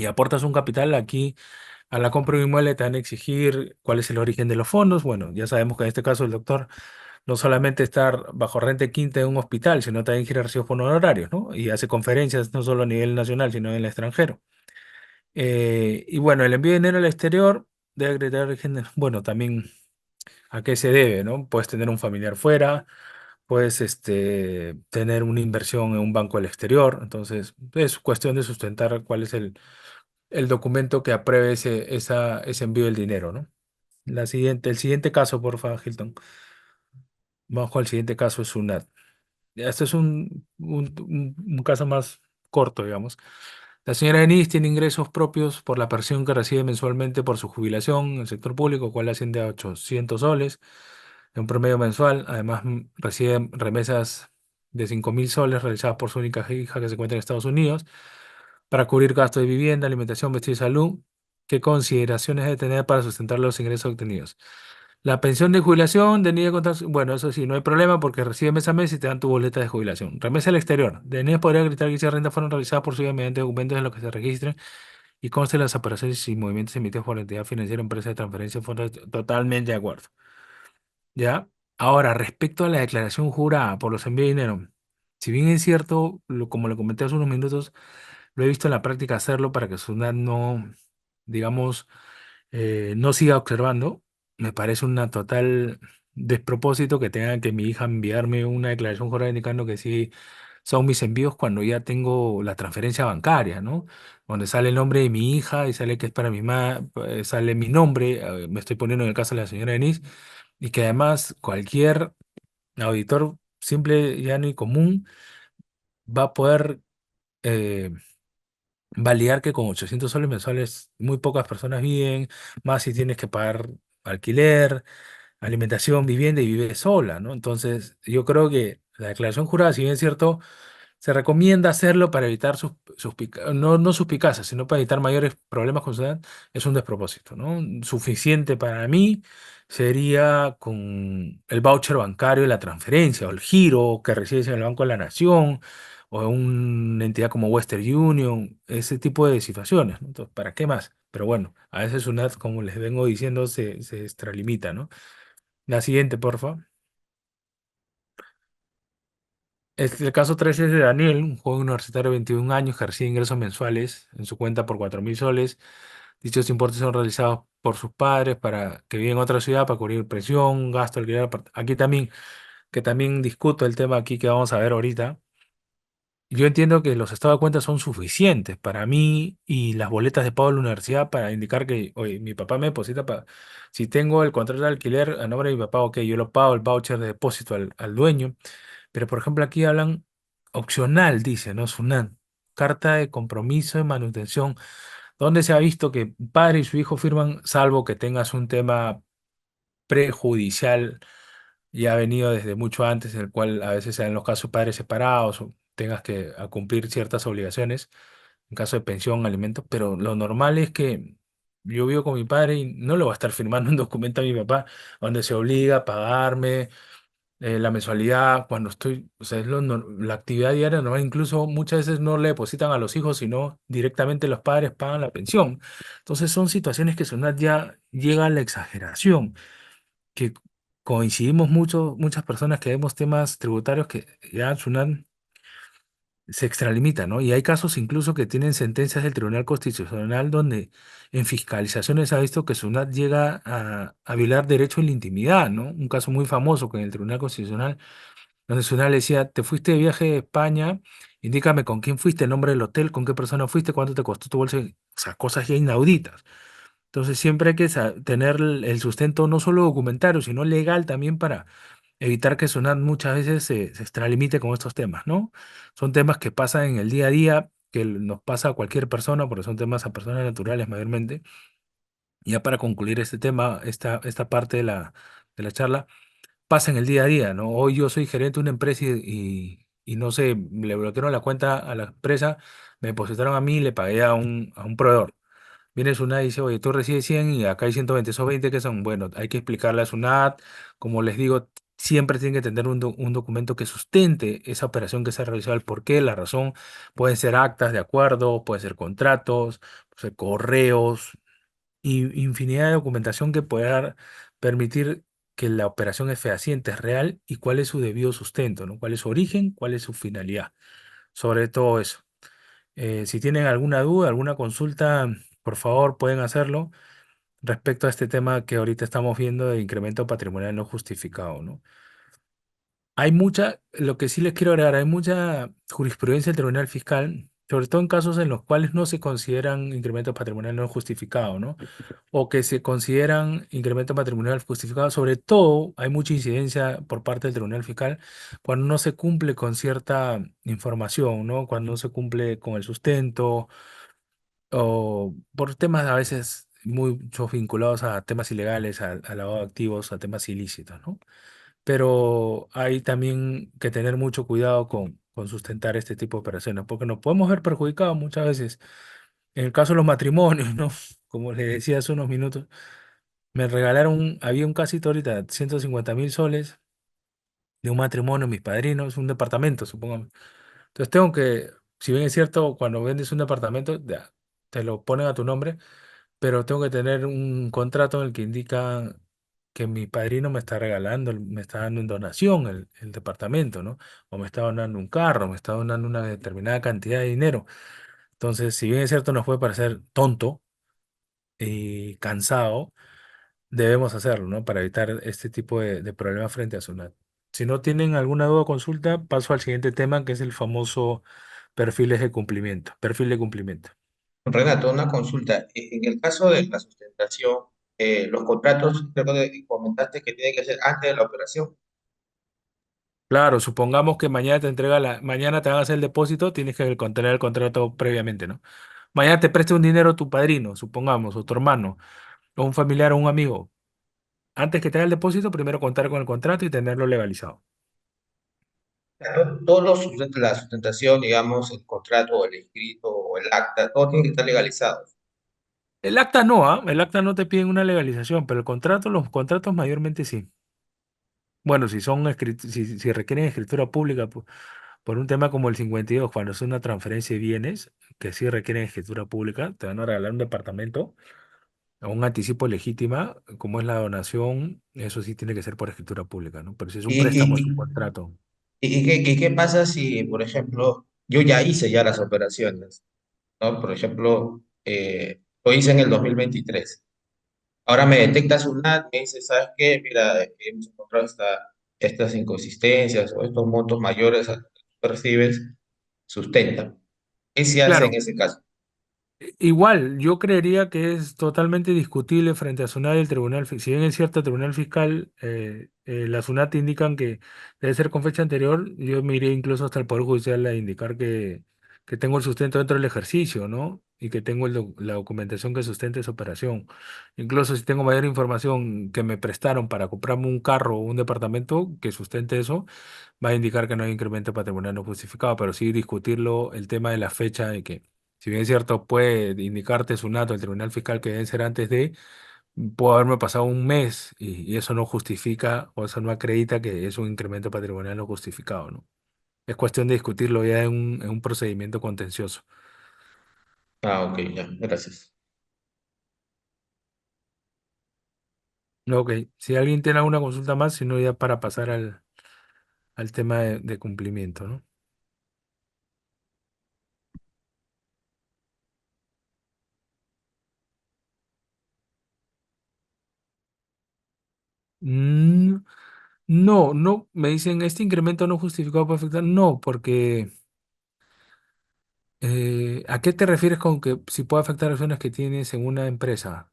aportas un capital, aquí a la compra de un inmueble te van a exigir cuál es el origen de los fondos. Bueno, ya sabemos que en este caso el doctor no solamente estar bajo renta quinta en un hospital, sino también gira recibos por honorarios, ¿no? Y hace conferencias no solo a nivel nacional, sino en el extranjero. Y bueno, el envío de dinero al exterior debe acreditar origen, bueno, también a qué se debe, ¿no? Puedes tener un familiar fuera, puedes tener una inversión en un banco del exterior, entonces es cuestión de sustentar cuál es el documento que apruebe ese envío del dinero, ¿no? El siguiente caso, por favor, Hilton. Vamos con el siguiente caso, es SUNAT. Ya, este es un caso más corto, digamos. La señora Denise tiene ingresos propios por la pensión que recibe mensualmente por su jubilación en el sector público, cual asciende a 800 soles en un promedio mensual. Además, recibe remesas de 5.000 soles realizadas por su única hija que se encuentra en Estados Unidos para cubrir gastos de vivienda, alimentación, vestido y salud. ¿Qué consideraciones debe tener para sustentar los ingresos obtenidos? La pensión de jubilación, de contar, bueno, eso sí, no hay problema porque recibe mes a mes y te dan tu boleta de jubilación. Remesa al exterior. DNI podría acreditar que dichas rentas fueron realizadas por su vida mediante documentos en los que se registren y conste las operaciones y movimientos emitidos por la entidad financiera, empresa de transferencia, fondos. Totalmente de acuerdo. ¿Ya? Ahora, respecto a la declaración jurada por los envíos de dinero, si bien es cierto, como le comenté hace unos minutos, lo he visto en la práctica hacerlo para que SUNAT no, digamos, no siga observando. Me parece una total despropósito que tenga que mi hija enviarme una declaración jurada indicando que sí son mis envíos cuando ya tengo la transferencia bancaria, ¿no? Donde sale el nombre de mi hija y sale que es para mi mamá, sale mi nombre, me estoy poniendo en el caso de la señora Denise, y que además cualquier auditor simple, llano y común va a poder eh, validar que con 800 soles mensuales muy pocas personas viven, más si tienes que pagar alquiler, alimentación, vivienda y vives sola, ¿no? Entonces, yo creo que la declaración jurada, si bien es cierto, se recomienda hacerlo para evitar no suspicacias, sino para evitar mayores problemas con ciudad, es un despropósito, ¿no? Suficiente para mí sería con el voucher bancario, la transferencia o el giro que recibes en el Banco de la Nación o en una entidad como Western Union, ese tipo de situaciones, ¿no? Entonces, ¿para qué más? Pero bueno, a veces UNAD, como les vengo diciendo, se extralimita, ¿no? La siguiente, por favor. El caso 3 es de Daniel, un joven universitario de 21 años que recibe ingresos mensuales en su cuenta por 4.000 soles. Dichos importes son realizados por sus padres para que viven en otra ciudad para cubrir presión, gasto, alquiler. Aquí también, que también discuto el tema aquí que vamos a ver ahorita. Yo entiendo que los estados de cuenta son suficientes para mí y las boletas de pago de la universidad para indicar que, oye, mi papá me deposita para... Si tengo el contrato de alquiler a nombre de mi papá, ok, yo lo pago el voucher de depósito al dueño. Pero, por ejemplo, aquí hablan opcional, dice, ¿no? SUNAT, carta de compromiso de manutención, donde se ha visto que padre y su hijo firman, salvo que tengas un tema prejudicial ya ha venido desde mucho antes, en el cual a veces sean los casos padres separados o tengas que cumplir ciertas obligaciones, en caso de pensión, alimentos, pero lo normal es que yo vivo con mi padre y no le voy a estar firmando un documento a mi papá donde se obliga a pagarme la mensualidad, cuando estoy, o sea, la actividad diaria normal, incluso muchas veces no le depositan a los hijos, sino directamente los padres pagan la pensión. Entonces son situaciones que son ya llega a la exageración, que coincidimos muchas personas que vemos temas tributarios que ya Sunat se extralimita, ¿no? Y hay casos incluso que tienen sentencias del Tribunal Constitucional donde en fiscalizaciones ha visto que Sunat llega a violar derecho en la intimidad, ¿no? Un caso muy famoso con el Tribunal Constitucional donde Sunat le decía, te fuiste de viaje a España, indícame con quién fuiste, el nombre del hotel, con qué persona fuiste, cuánto te costó tu bolsa, o sea, cosas ya inauditas. Entonces siempre hay que tener el sustento no solo documentario, sino legal también para evitar que Sunat muchas veces se extralimite con estos temas, ¿no? Son temas que pasan en el día a día, que nos pasa a cualquier persona, porque son temas a personas naturales mayormente. Ya para concluir este tema, esta parte de la charla, pasa en el día a día, ¿no? Hoy yo soy gerente de una empresa y no sé, le bloquearon la cuenta a la empresa, me depositaron a mí y le pagué a un proveedor. Viene SUNAT y dice, oye, tú recibes 100 y acá hay 120, esos 20 que son, bueno, hay que explicarle a SUNAT, como les digo, siempre tienen que tener un documento que sustente esa operación que se ha realizado, el porqué, la razón, pueden ser actas de acuerdo, pueden ser contratos, pueden ser correos, y infinidad de documentación que pueda permitir que la operación es fehaciente, es real y cuál es su debido sustento, ¿no? ¿Cuál es su origen? ¿Cuál es su finalidad? Sobre todo eso. Si tienen alguna duda, alguna consulta, por favor, pueden hacerlo respecto a este tema que ahorita estamos viendo de incremento patrimonial no justificado, ¿no? Lo que sí les quiero agregar, hay mucha jurisprudencia del Tribunal Fiscal, sobre todo en casos en los cuales no se consideran incrementos patrimonial no justificado, ¿no? O que se consideran incremento patrimonial justificado. Sobre todo, hay mucha incidencia por parte del Tribunal Fiscal cuando no se cumple con cierta información, ¿no? Cuando no se cumple con el sustento o por temas a veces muchos vinculados a temas ilegales, a lavado de activos, a temas ilícitos, ¿no? Pero hay también que tener mucho cuidado con sustentar este tipo de operaciones, porque nos podemos ver perjudicados muchas veces En el caso de los matrimonios, ¿no? Como les decía hace unos minutos, me regalaron, había un casito ahorita, 150.000 soles de un matrimonio, mis padrinos, un departamento, supongamos. Entonces tengo que, si bien es cierto, cuando vendes un departamento, ya, te lo ponen a tu nombre, pero tengo que tener un contrato en el que indica que mi padrino me está regalando, me está dando en donación el departamento, ¿no? O me está donando un carro, me está donando una determinada cantidad de dinero. Entonces, si bien es cierto, nos puede parecer tonto y cansado, debemos hacerlo, ¿no? Para evitar este tipo de problemas frente a SUNAT. Si no tienen alguna duda o consulta, paso al siguiente tema, que es el famoso perfiles de cumplimiento. Perfil de cumplimiento. Renato, una consulta. En el caso de la sustentación, los contratos, creo que comentaste que tienen que ser antes de la operación. Claro, supongamos que mañana mañana te van a hacer el depósito, tienes que tener el contrato previamente, ¿no? Mañana te presta un dinero tu padrino, supongamos, o tu hermano, o un familiar o un amigo. Antes que te haga el depósito, primero contar con el contrato y tenerlo legalizado. Todos la sustentación, digamos, el contrato, o el escrito o el acta, todo tiene que estar legalizado. El acta no, ¿ah? El acta no te piden una legalización, pero el contrato, los contratos mayormente sí. Bueno, si son si requieren escritura pública por un tema como el 52, cuando es una transferencia de bienes, que sí requieren escritura pública, te van a regalar un departamento o un anticipo legítima, como es la donación, eso sí tiene que ser por escritura pública, ¿no? Pero si es un ¿Y, préstamo, es un y, contrato. qué pasa si, por ejemplo, yo ya hice ya las operaciones, ¿no? Por ejemplo, lo hice en el 2023. Ahora me detecta SUNAT, me dice, ¿sabes qué? Mira, hemos encontrado estas inconsistencias o estos montos mayores a los que tú percibes, sustenta. ¿Qué se hace en Claro, ese caso? igual, yo creería que es totalmente discutible frente a SUNAT y el Tribunal Fiscal. Si bien es cierto, el Tribunal Fiscal, la SUNAT indican que debe ser con fecha anterior, yo me iría incluso hasta el Poder Judicial a indicar que tengo el sustento dentro del ejercicio, ¿no? Y que tengo la documentación que sustente esa operación. Incluso si tengo mayor información que me prestaron para comprarme un carro o un departamento que sustente eso, va a indicar que no hay incremento patrimonial no justificado, pero sí discutirlo el tema de la fecha de que, si bien es cierto, puede indicarte SUNAT o el Tribunal Fiscal que deben ser antes de, puede haberme pasado un mes y eso no justifica o eso no acredita que es un incremento patrimonial no justificado, ¿no? Es cuestión de discutirlo ya en un procedimiento contencioso. Ah, ok, ya, gracias. Ok, si alguien tiene alguna consulta más, si no ya para pasar al tema de cumplimiento, ¿no? Mm, no, no, me dicen, este incremento no justificado puede afectar. No, porque ¿a qué te refieres con que si puede afectar acciones que tienes en una empresa?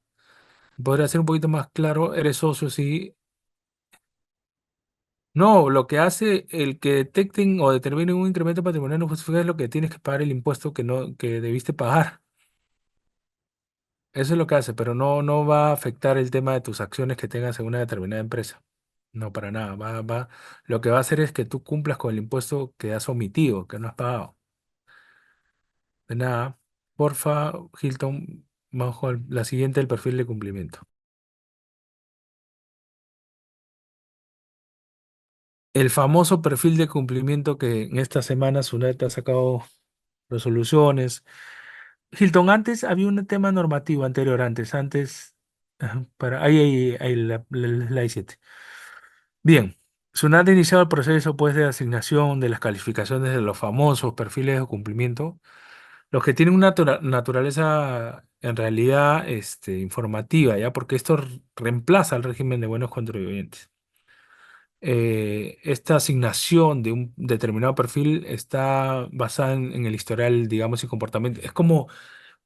Podría ser un poquito más claro, eres socio, sí. No, lo que hace el que detecten o determinen un incremento patrimonial no justificado es lo que tienes que pagar el impuesto que debiste pagar. Eso es lo que hace, pero no va a afectar el tema de tus acciones que tengas en una determinada empresa. No, para nada. Lo que va a hacer es que tú cumplas con el impuesto que has omitido, que no has pagado. De nada. Porfa, Hilton, bajo la siguiente, el perfil de cumplimiento. El famoso perfil de cumplimiento que en esta semana SUNAT ha sacado resoluciones. Hilton, antes había un tema normativo anterior, antes, ajá, ahí la I7. Bien, SUNAT ha iniciado el proceso pues de asignación de las calificaciones de los famosos perfiles de cumplimiento, los que tienen una naturaleza en realidad informativa, ¿ya? Porque esto reemplaza al régimen de buenos contribuyentes. Esta asignación de un determinado perfil está basada en el historial, digamos, y comportamiento. Es como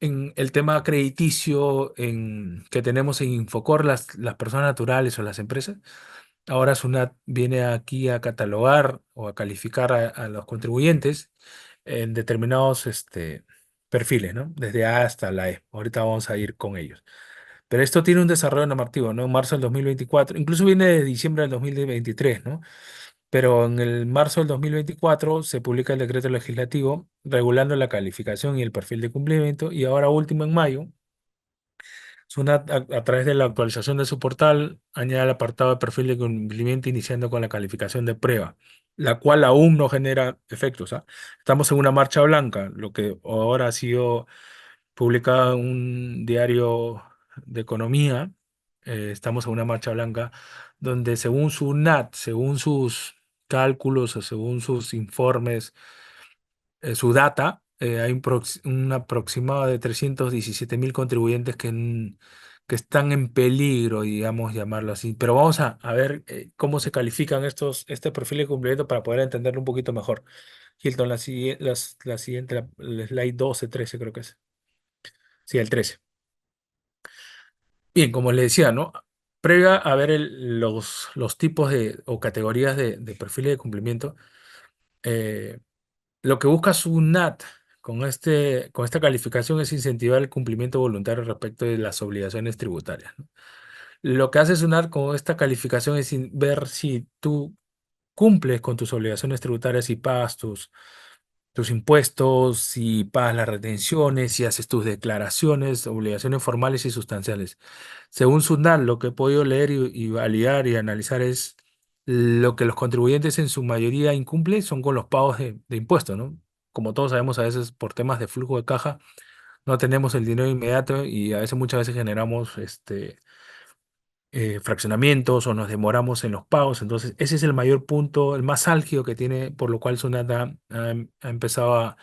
en el tema crediticio que tenemos en Infocor, las personas naturales o las empresas. Ahora SUNAT viene aquí a catalogar o a calificar a los contribuyentes en determinados perfiles, ¿no? Desde A hasta la E. Ahorita vamos a ir con ellos. Pero esto tiene un desarrollo normativo, ¿no? En marzo del 2024, incluso viene de diciembre del 2023, ¿no? pero en el marzo del 2024 se publica el decreto legislativo regulando la calificación y el perfil de cumplimiento, y ahora último en mayo, SUNAT a través de la actualización de su portal añade el apartado de perfil de cumplimiento iniciando con la calificación de prueba, la cual aún no genera efectos, ¿ah? Estamos en una marcha blanca, lo que ahora ha sido publicado en un diario de economía. Estamos en una marcha blanca donde según SUNAT, según sus cálculos o según sus informes, su data, hay un aproximado de 317.000 contribuyentes que están en peligro, digamos, llamarlo así. Pero vamos a ver cómo se califican este perfil de cumplimiento para poder entenderlo un poquito mejor. Hilton, la siguiente, la slide 12, 13 creo que es. Sí, el 13. Bien, como le decía, ¿no? Previa a ver los tipos o categorías de perfiles de cumplimiento, eh, lo que busca SUNAT con esta calificación es incentivar el cumplimiento voluntario respecto de las obligaciones tributarias, ¿no? Lo que hace SUNAT con esta calificación es ver si tú cumples con tus obligaciones tributarias y pagas tus impuestos, si pagas las retenciones, si haces tus declaraciones, obligaciones formales y sustanciales. Según SUNAT, lo que he podido leer y validar y analizar es lo que los contribuyentes en su mayoría incumplen son con los pagos de impuestos, ¿no? Como todos sabemos, a veces por temas de flujo de caja no tenemos el dinero inmediato y a veces muchas veces generamos fraccionamientos o nos demoramos en los pagos. Entonces, ese es el mayor punto, el más álgido que tiene, por lo cual SUNAT ha empezado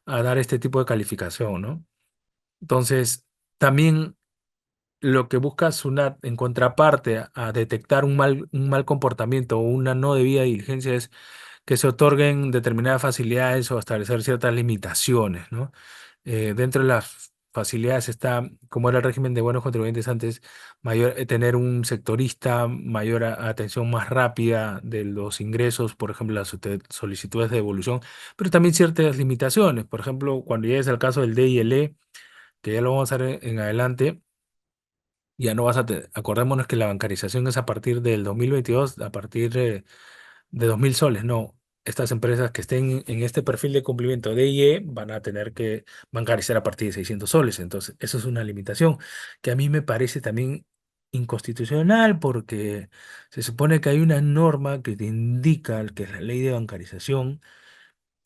a dar este tipo de calificación, ¿no? Entonces, también lo que busca SUNAT en contraparte a detectar un mal comportamiento o una no debida diligencia es que se otorguen determinadas facilidades o establecer ciertas limitaciones, ¿no? Dentro de las facilidades está, como era el régimen de buenos contribuyentes antes, tener un sectorista, mayor atención más rápida de los ingresos, por ejemplo, las solicitudes de devolución, pero también ciertas limitaciones. Por ejemplo, cuando llegues al caso del D y el E, que ya lo vamos a ver en adelante, ya no vas a acordémonos que la bancarización es a partir del 2022, a partir de 2.000 soles. No, estas empresas que estén en este perfil de cumplimiento de IE van a tener que bancarizar a partir de 600 soles. Entonces, eso es una limitación que a mí me parece también inconstitucional porque se supone que hay una norma que te indica, que es la ley de bancarización,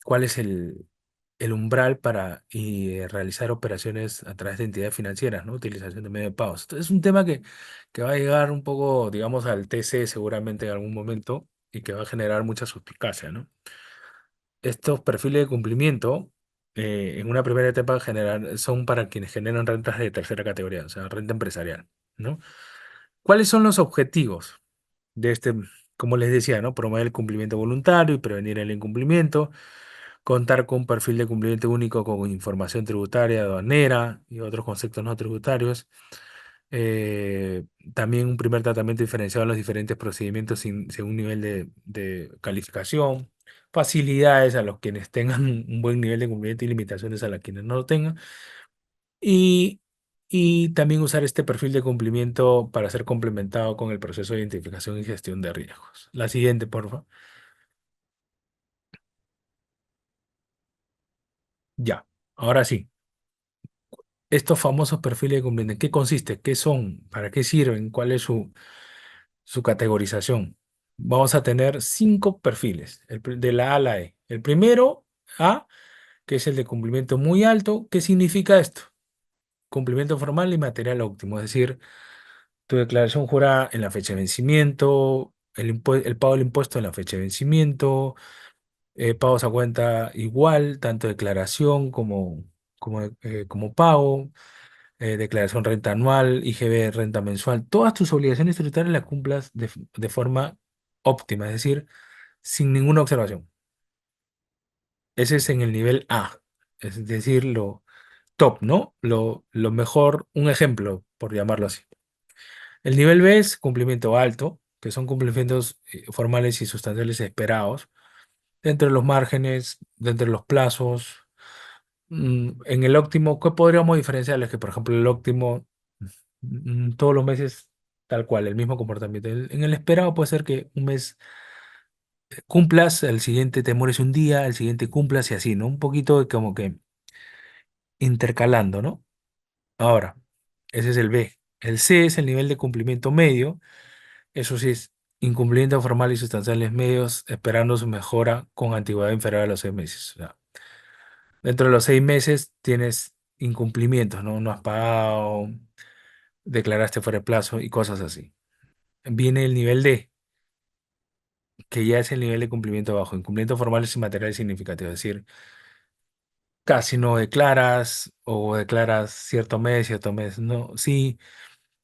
cuál es el umbral para realizar operaciones a través de entidades financieras, ¿no? Utilización de medio de pagos. Entonces, es un tema que va a llegar un poco, digamos, al TC seguramente en algún momento y que va a generar mucha suspicacia, ¿no? Estos perfiles de cumplimiento, en una primera etapa son para quienes generan rentas de tercera categoría, o sea, renta empresarial, ¿no? ¿Cuáles son los objetivos de como les decía, ¿no? Promover el cumplimiento voluntario y prevenir el incumplimiento, contar con un perfil de cumplimiento único con información tributaria, aduanera y otros conceptos no tributarios. Eh, También un primer tratamiento diferenciado en los diferentes procedimientos según nivel de calificación, facilidades a los quienes tengan un buen nivel de cumplimiento y limitaciones a las quienes no lo tengan. Y, y también usar este perfil de cumplimiento para ser complementado con el proceso de identificación y gestión de riesgos. La siguiente, por favor. Ya, ahora sí. Estos famosos perfiles de cumplimiento, ¿en qué consiste? ¿Qué son? ¿Para qué sirven? ¿Cuál es su categorización? Vamos a tener 5 perfiles, de la A a la E. El primero, A, que es el de cumplimiento muy alto. ¿Qué significa esto? Cumplimiento formal y material óptimo, es decir, tu declaración jurada en la fecha de vencimiento, el pago del impuesto en la fecha de vencimiento, pagos a cuenta igual, tanto declaración como pago, declaración renta anual, IGB, renta mensual, todas tus obligaciones tributarias las cumplas de forma óptima, es decir, sin ninguna observación. Ese es en el nivel A, es decir, lo top, ¿no? Lo mejor, un ejemplo, por llamarlo así. El nivel B es cumplimiento alto, que son cumplimientos formales y sustanciales esperados, dentro de los márgenes, dentro de los plazos. En el óptimo, ¿qué podríamos diferenciarles? Que, por ejemplo, el óptimo, todos los meses, tal cual, el mismo comportamiento. En el esperado puede ser que un mes cumplas, el siguiente te mueres un día, el siguiente cumplas y así, ¿no? Un poquito como que intercalando, ¿no? Ahora, ese es el B. El C es el nivel de cumplimiento medio. Eso sí es incumplimiento formal y sustanciales medios, esperando su mejora con antigüedad inferior a los 6 meses. O sea, dentro de los 6 meses tienes incumplimientos, ¿no? No has pagado, declaraste fuera de plazo y cosas así. Viene el nivel D, que ya es el nivel de cumplimiento bajo. Incumplimiento formal y material significativo, es decir, casi no declaras o declaras cierto mes no. Sí,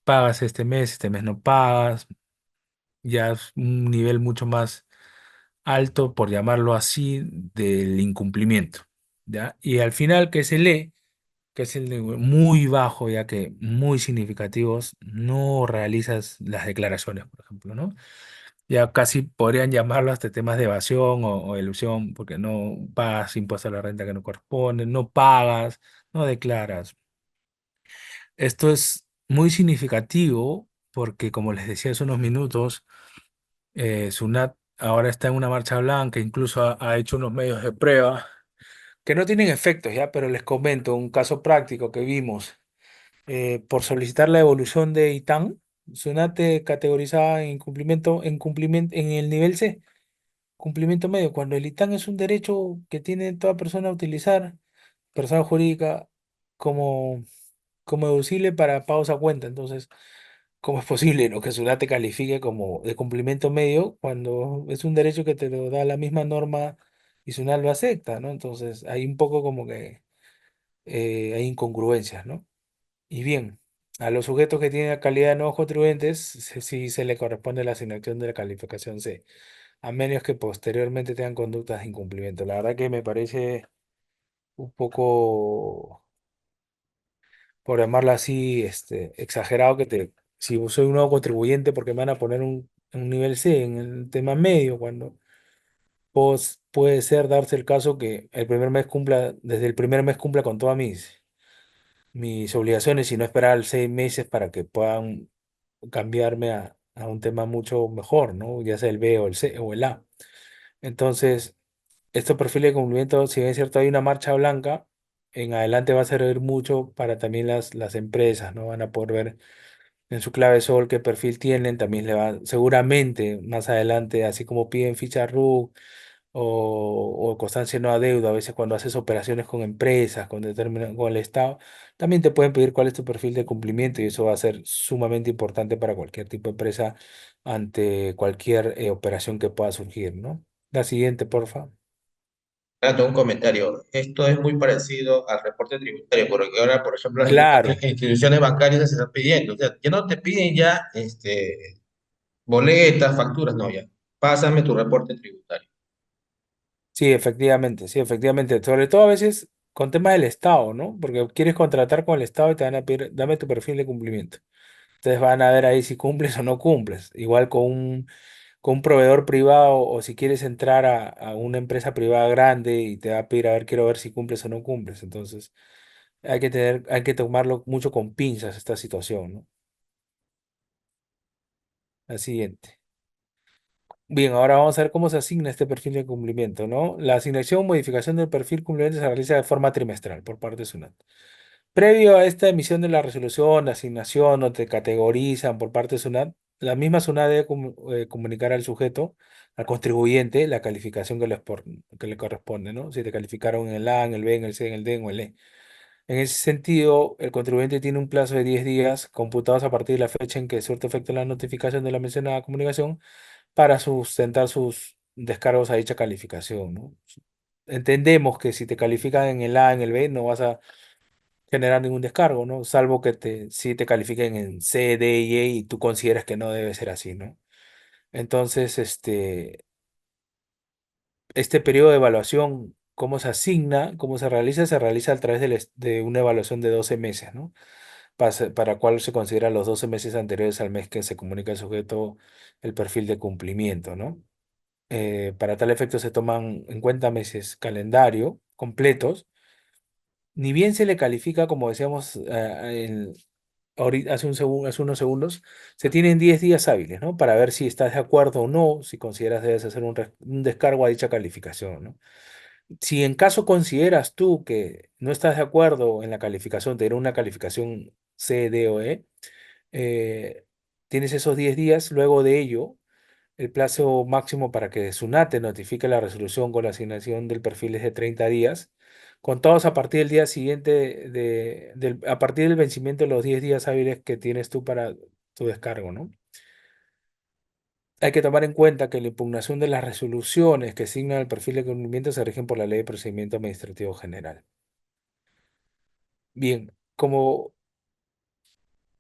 pagas este mes no pagas. Ya es un nivel mucho más alto, por llamarlo así, del incumplimiento, ¿ya? Y al final, que se lee, que es el de muy bajo, ya que muy significativos, no realizas las declaraciones, por ejemplo, ¿no? Ya casi podrían llamarlo hasta temas de evasión o elusión, porque no pagas impuesto a la renta que no corresponde, no pagas, no declaras. Esto es muy significativo porque, como les decía hace unos minutos, SUNAT ahora está en una marcha blanca, incluso ha hecho unos medios de prueba que no tienen efectos ya, pero les comento un caso práctico que vimos. Por solicitar la evolución de ITAN, SUNAT te categorizaba en cumplimiento, en el nivel C, cumplimiento medio, cuando el ITAN es un derecho que tiene toda persona a utilizar, persona jurídica, como, como deducible para pagos a cuenta. Entonces, ¿cómo es posible, no, que SUNAT te califique como de cumplimiento medio cuando es un derecho que te lo da la misma norma y SUNAT lo acepta, ¿no? Entonces, hay un poco como que hay incongruencias, ¿no? Y bien, a los sujetos que tienen la calidad de nuevos contribuyentes, sí se le corresponde la asignación de la calificación C, a menos que posteriormente tengan conductas de incumplimiento. La verdad que me parece un poco, por llamarlo así, exagerado si soy un nuevo contribuyente, porque me van a poner un nivel C en el tema medio, cuando puede ser darse el caso que desde el primer mes cumpla con todas mis obligaciones y no esperar 6 meses para que puedan cambiarme a un tema mucho mejor, ¿no? Ya sea el B o el C o el A. Entonces, estos perfiles de cumplimiento, si bien es cierto, hay una marcha blanca, en adelante va a servir mucho para también las empresas, ¿no? Van a poder ver en su clave Sol qué perfil tienen, también le va, seguramente más adelante, así como piden ficha RUC o constancia de no adeudo, a veces cuando haces operaciones con empresas, con el Estado, también te pueden pedir cuál es tu perfil de cumplimiento y eso va a ser sumamente importante para cualquier tipo de empresa ante cualquier operación que pueda surgir, ¿no? La siguiente, porfa. Renato, un comentario. Esto es muy parecido al reporte tributario, porque ahora, por ejemplo, las Claro, instituciones bancarias se están pidiendo. O sea, ya no te piden ya boletas, facturas, no, ya. Pásame tu reporte tributario. sí, efectivamente, sí, efectivamente. Sobre todo a veces con temas del Estado, ¿no? Porque quieres contratar con el Estado y te van a pedir, dame tu perfil de cumplimiento. Entonces van a ver ahí si cumples o no cumples. Igual con un proveedor privado o si quieres entrar a una empresa privada grande y te va a pedir a ver, quiero ver si cumples o no cumples. Entonces hay que tomarlo mucho con pinzas esta situación, ¿no? La siguiente. Bien, ahora vamos a ver cómo se asigna este perfil de cumplimiento, ¿no? La asignación o modificación del perfil cumplimiento se realiza de forma trimestral por parte de SUNAT. Previo a esta emisión de la resolución, de asignación o te categorizan por parte de SUNAT, la misma SUNAT debe comunicar al sujeto, al contribuyente, la calificación que le corresponde, ¿no? Si te calificaron en el A, en el B, en el C, en el D o en el E. En ese sentido, el contribuyente tiene un plazo de 10 días computados a partir de la fecha en que surte efecto la notificación de la mencionada comunicación para sustentar sus descargos a dicha calificación, ¿no? Entendemos que si te califican en el A, en el B, no vas a generar ningún descargo, ¿no? Salvo que si te califiquen en C, D y E y tú consideras que no debe ser así, ¿no? Entonces, este periodo de evaluación, ¿cómo se asigna? ¿Cómo se realiza? Se realiza a través de una evaluación de 12 meses, ¿no? Para cual se considera los 12 meses anteriores al mes que se comunica al sujeto el perfil de cumplimiento, ¿no? Para tal efecto se toman en cuenta meses calendario completos, ni bien se le califica, como decíamos, hace unos segundos, se tienen 10 días hábiles, ¿no? Para ver si estás de acuerdo o no, si consideras debes hacer un descargo a dicha calificación, ¿no? Si en caso consideras tú que no estás de acuerdo en la calificación, te dieron una calificación C, D o E, eh, tienes esos 10 días. Luego de ello, el plazo máximo para que SUNAT notifique la resolución con la asignación del perfil es de 30 días, contados a partir del día siguiente, a partir del vencimiento de los 10 días hábiles que tienes tú para tu descargo, ¿no? Hay que tomar en cuenta que la impugnación de las resoluciones que asignan el perfil de cumplimiento se rigen por la Ley de Procedimiento Administrativo General. Bien, como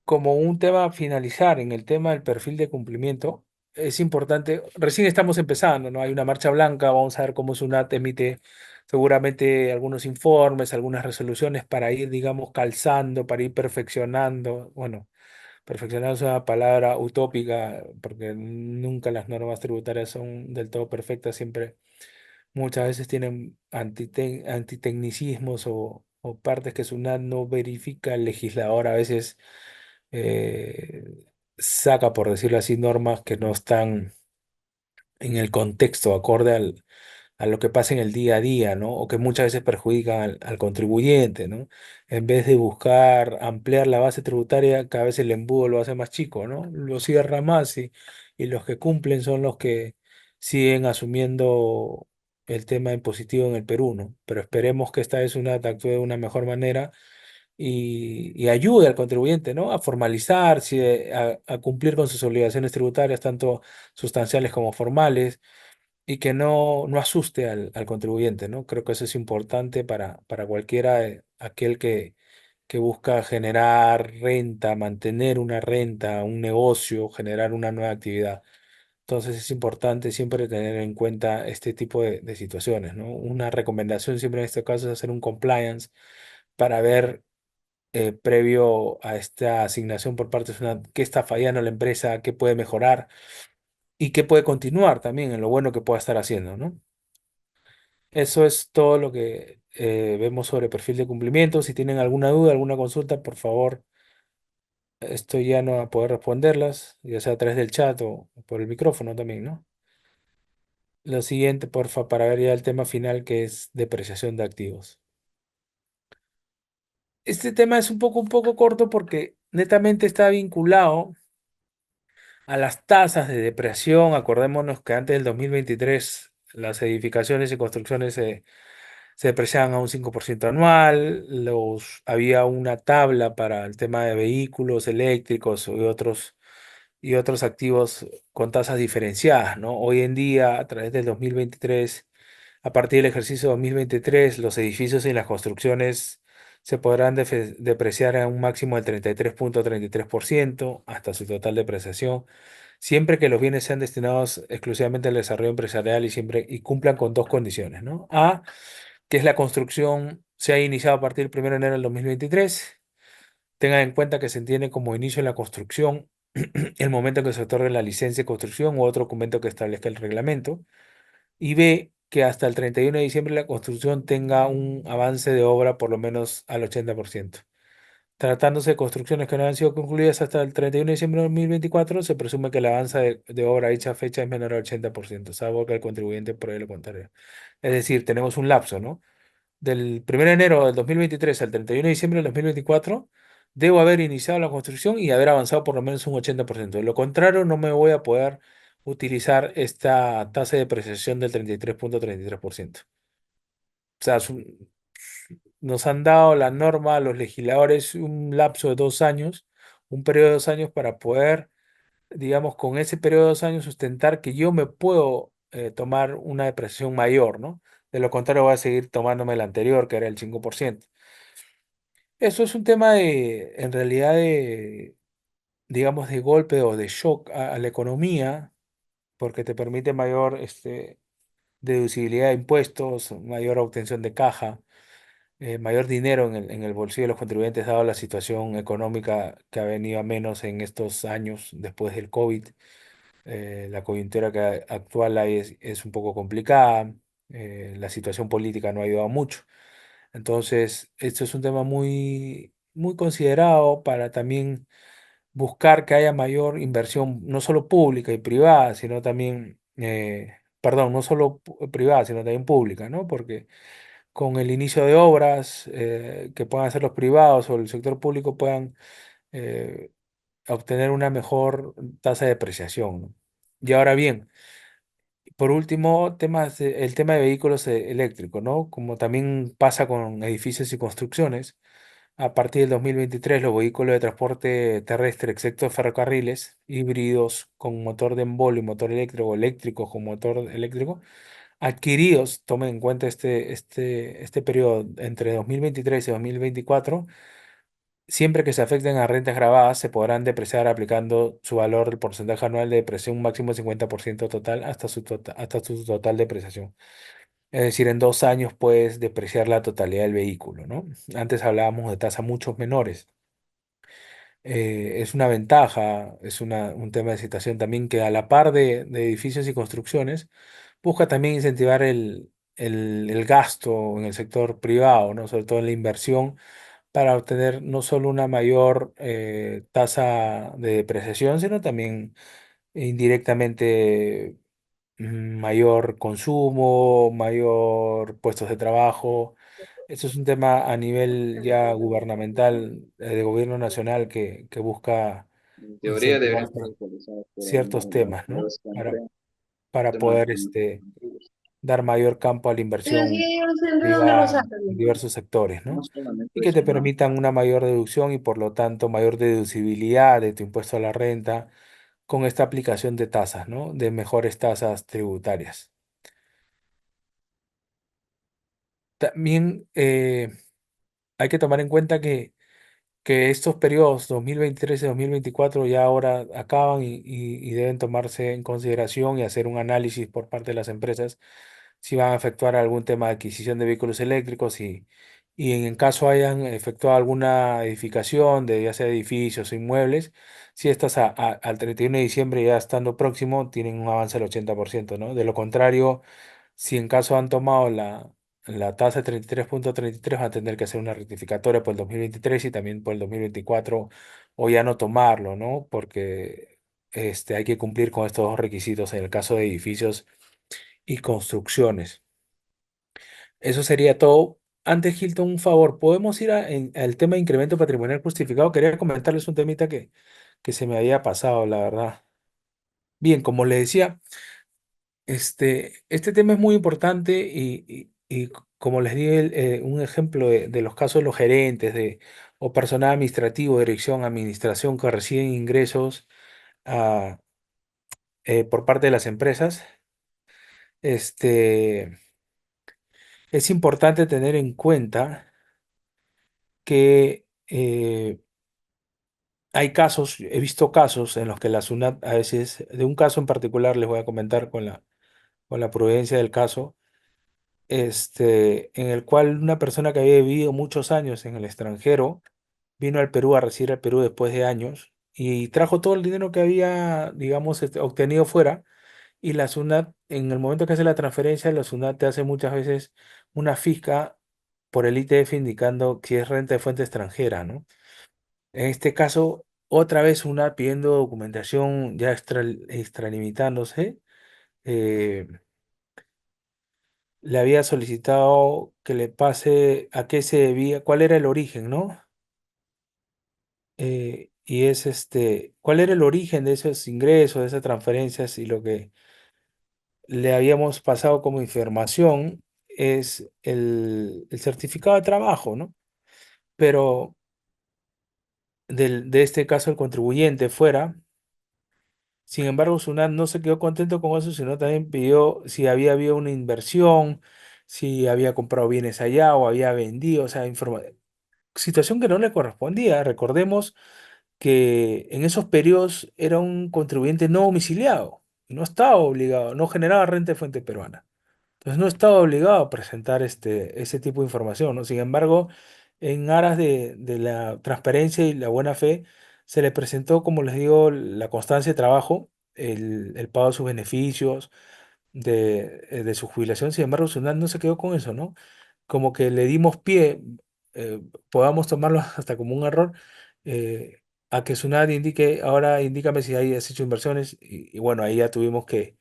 un tema a finalizar en el tema del perfil de cumplimiento, es importante, recién estamos empezando, ¿no? Hay una marcha blanca, vamos a ver cómo SUNAT emite seguramente algunos informes, algunas resoluciones para ir, digamos, calzando, para ir perfeccionando. Bueno, perfeccionando es una palabra utópica porque nunca las normas tributarias son del todo perfectas, siempre muchas veces tienen antitecnicismos o partes que SUNAT no verifica, el legislador a veces eh, saca, por decirlo así, normas que no están en el contexto acorde a lo que pasa en el día a día, ¿no? O que muchas veces perjudican al contribuyente, ¿no? En vez de buscar ampliar la base tributaria, cada vez el embudo lo hace más chico, ¿no? Lo cierra más y los que cumplen son los que siguen asumiendo el tema impositivo en el Perú, ¿no? Pero esperemos que esta vez una actúe de una mejor manera y ayude al contribuyente, ¿no? A formalizarse, a cumplir con sus obligaciones tributarias, tanto sustanciales como formales, y que no asuste al contribuyente, ¿no? Creo que eso es importante para cualquiera, aquel que busca generar renta, mantener una renta, un negocio, generar una nueva actividad. Entonces es importante siempre tener en cuenta este tipo de situaciones, ¿no? Una recomendación siempre en este caso es hacer un compliance para ver previo a esta asignación por parte de una, qué está fallando la empresa, qué puede mejorar y qué puede continuar también en lo bueno que pueda estar haciendo, ¿no? Eso es todo lo que vemos sobre perfil de cumplimiento. Si tienen alguna duda, alguna consulta, por favor, estoy ya no a poder responderlas, ya sea a través del chat o por el micrófono también, ¿no? Lo siguiente, porfa, para ver ya el tema final que es depreciación de activos. Este tema es un poco corto porque netamente está vinculado a las tasas de depreciación. Acordémonos que antes del 2023 las edificaciones y construcciones se depreciaban a un 5% anual. Había una tabla para el tema de vehículos eléctricos y otros activos con tasas diferenciadas, ¿no? Hoy en día, a través del 2023, a partir del ejercicio 2023, los edificios y las construcciones se podrán depreciar a un máximo del 33.33% hasta su total depreciación, siempre que los bienes sean destinados exclusivamente al desarrollo empresarial y cumplan con dos condiciones, ¿no? A, que es la construcción se ha iniciado a partir del 1 de enero del 2023. Tengan en cuenta que se entiende como inicio en la construcción el momento en que se otorgue la licencia de construcción u otro documento que establezca el reglamento. Y B, que hasta el 31 de diciembre la construcción tenga un avance de obra por lo menos al 80%. Tratándose de construcciones que no han sido concluidas hasta el 31 de diciembre de 2024, se presume que el avance de obra a dicha fecha es menor al 80%, salvo que el contribuyente pruebe lo contrario. Es decir, tenemos un lapso, ¿no? Del 1 de enero del 2023 al 31 de diciembre del 2024, debo haber iniciado la construcción y haber avanzado por lo menos un 80%. De lo contrario, no me voy a poder utilizar esta tasa de depreciación del 33.33%. O sea, nos han dado la norma a los legisladores un lapso de 2 años, un periodo de 2 años para poder, digamos, con ese periodo de 2 años sustentar que yo me puedo tomar una depreciación mayor, ¿no? De lo contrario, voy a seguir tomándome el anterior, que era el 5%. Eso es un tema en realidad, digamos, de golpe o de shock a la economía, porque te permite mayor deducibilidad de impuestos, mayor obtención de caja, mayor dinero en el bolsillo de los contribuyentes, dado la situación económica que ha venido a menos en estos años después del COVID. La coyuntura actual ahí es un poco complicada, la situación política no ha ayudado mucho. Entonces, esto es un tema muy, muy considerado para también buscar que haya mayor inversión, no solo pública y privada, sino también, perdón, no solo privada, sino también pública, ¿no? Porque con el inicio de obras que puedan hacer los privados o el sector público puedan eh, obtener una mejor tasa de depreciación, ¿no? Y ahora bien, por último, el tema de vehículos eléctricos, ¿no? Como también pasa con edificios y construcciones, a partir del 2023 los vehículos de transporte terrestre, excepto ferrocarriles, híbridos con motor de embolio y motor eléctrico, o eléctricos con motor eléctrico, adquiridos, tomen en cuenta este periodo entre 2023 y 2024, siempre que se afecten a rentas grabadas, se podrán depreciar aplicando su valor del porcentaje anual de depreciación, un máximo de 50% total hasta su total depreciación. Es decir, en 2 años puedes depreciar la totalidad del vehículo, ¿no? Antes hablábamos de tasas mucho menores. Es una ventaja, es un tema de situación también que a la par de edificios y construcciones, busca también incentivar el gasto en el sector privado, ¿no? Sobre todo en la inversión, para obtener no solo una mayor tasa de depreciación, sino también indirectamente mayor consumo, mayor puestos de trabajo. Eso es un tema a nivel ya gubernamental, de gobierno nacional, que busca En teoría incentivar deberían estar actualizados, pero ciertos temas, la verdad ¿no? es que siempre Para temas poder muy antiguos. dar mayor campo a la Pero sí, inversión ellos siempre donde lo privada sacan, en ¿no? diversos sectores, No ¿no? solamente Y que eso, te permitan una mayor deducción y por lo tanto mayor deducibilidad de tu impuesto a la renta con esta aplicación de tasas, ¿no? De mejores tasas tributarias. También hay que tomar en cuenta que estos periodos 2023 y 2024 ya ahora acaban y deben tomarse en consideración y hacer un análisis por parte de las empresas si van a efectuar algún tema de adquisición de vehículos eléctricos y en caso hayan efectuado alguna edificación de ya sea edificios o inmuebles, si estas al 31 de diciembre ya estando próximo tienen un avance del 80%, ¿no? De lo contrario, si en caso han tomado la tasa de 33,33, van a tener que hacer una rectificatoria por el 2023 y también por el 2024 o ya no tomarlo, ¿no? Porque hay que cumplir con estos dos requisitos en el caso de edificios y construcciones. Eso sería todo. Antes, Hilton, un favor, ¿podemos ir al tema de incremento patrimonial justificado? Quería comentarles un temita que se me había pasado, la verdad. Bien, como le decía, este tema es muy importante y como les di un ejemplo de los casos de los gerentes o personal administrativo, dirección, administración que reciben ingresos ah, por parte de las empresas, este, es importante tener en cuenta que hay casos, he visto casos en los que la SUNAT a veces, de un caso en particular les voy a comentar con la prudencia del caso, en el cual una persona que había vivido muchos años en el extranjero vino al Perú a residir al Perú después de años y trajo todo el dinero que había, digamos, obtenido fuera y la SUNAT, en el momento que hace la transferencia, la SUNAT te hace muchas veces una fija por el ITF indicando si es renta de fuente extranjera, ¿no? En este caso, otra vez SUNAT pidiendo documentación ya extralimitándose. eh, Le había solicitado que le pase a qué se debía, cuál era el origen, ¿no? Y es cuál era el origen de esos ingresos, de esas transferencias y lo que le habíamos pasado como información es el certificado de trabajo, ¿no? Pero de este caso el contribuyente fuera, sin embargo, SUNAT no se quedó contento con eso, sino también pidió si había habido una inversión, si había comprado bienes allá o había vendido, o sea, situación que no le correspondía. Recordemos que en esos periodos era un contribuyente no domiciliado, no estaba obligado, no generaba renta de fuente peruana. Entonces no estaba obligado a presentar ese tipo de información, ¿no? Sin embargo, en aras de la transparencia y la buena fe, se le presentó, como les digo, la constancia de trabajo, el pago de sus beneficios, de su jubilación. Sin embargo, Sunat no se quedó con eso, ¿no? Como que le dimos pie podamos tomarlo hasta como un error, a que SUNAT indique, ahora indícame si has hecho inversiones, y bueno, ahí ya tuvimos que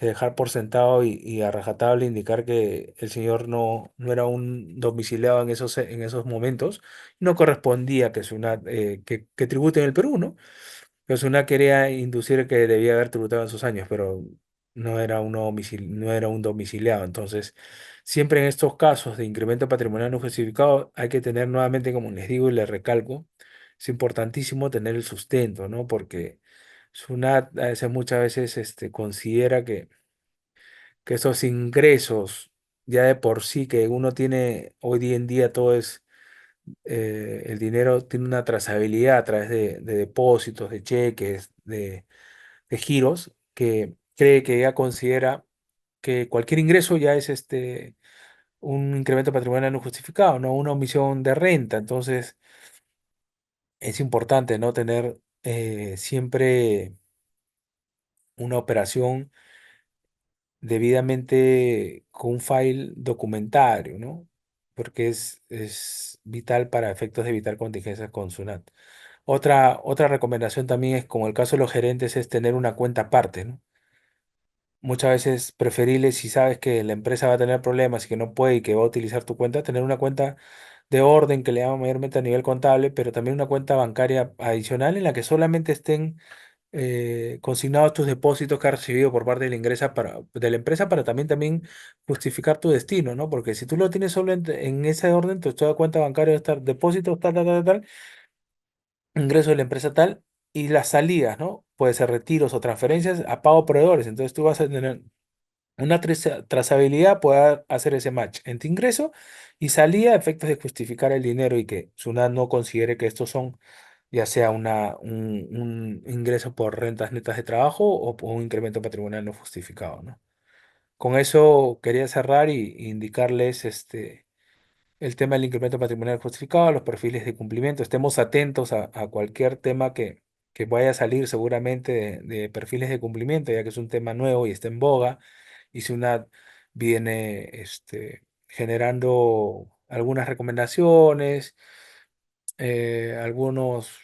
dejar por sentado y a rajatabla indicar que el señor no era un domiciliado en esos momentos, no correspondía que SUNAT, que tribute en el Perú, ¿no? Pues una quería inducir que debía haber tributado en sus años, pero no era un domiciliado. Entonces, siempre en estos casos de incremento patrimonial no justificado, hay que tener nuevamente, como les digo y les recalco, es importantísimo tener el sustento, ¿no? Porque SUNAT muchas veces considera que esos ingresos, ya de por sí que uno tiene hoy día en día, todo es el dinero tiene una trazabilidad a través de depósitos, de cheques, de giros, que cree que ya considera que cualquier ingreso ya es un incremento patrimonial no justificado, no una omisión de renta. Entonces, es importante no tener siempre una operación debidamente con un file documentario, ¿no? Porque es vital para efectos de evitar contingencias con SUNAT. Otra recomendación también es, como el caso de los gerentes, es tener una cuenta aparte, ¿no? Muchas veces preferible, si sabes que la empresa va a tener problemas y que no puede y que va a utilizar tu cuenta, tener una cuenta de orden que le llama mayormente a nivel contable, pero también una cuenta bancaria adicional en la que solamente estén consignados tus depósitos que has recibido por parte de de la empresa para también justificar tu destino, ¿no? Porque si tú lo tienes solo en ese orden, tu estado de cuenta bancaria va a estar depósitos, tal, tal, tal, tal, ingreso de la empresa tal, y las salidas, ¿no? Puede ser retiros o transferencias a pago proveedores. Entonces tú vas a tener una trazabilidad, puede hacer ese match entre ingreso y salida a efectos de justificar el dinero y que SUNAT no considere que estos son ya sea un ingreso por rentas netas de trabajo o por un incremento patrimonial no justificado, ¿no? Con eso quería cerrar y indicarles el tema del incremento patrimonial justificado, los perfiles de cumplimiento. Estemos atentos a cualquier tema que vaya a salir seguramente de perfiles de cumplimiento, ya que es un tema nuevo y está en boga. Y si una viene generando algunas recomendaciones, algunos,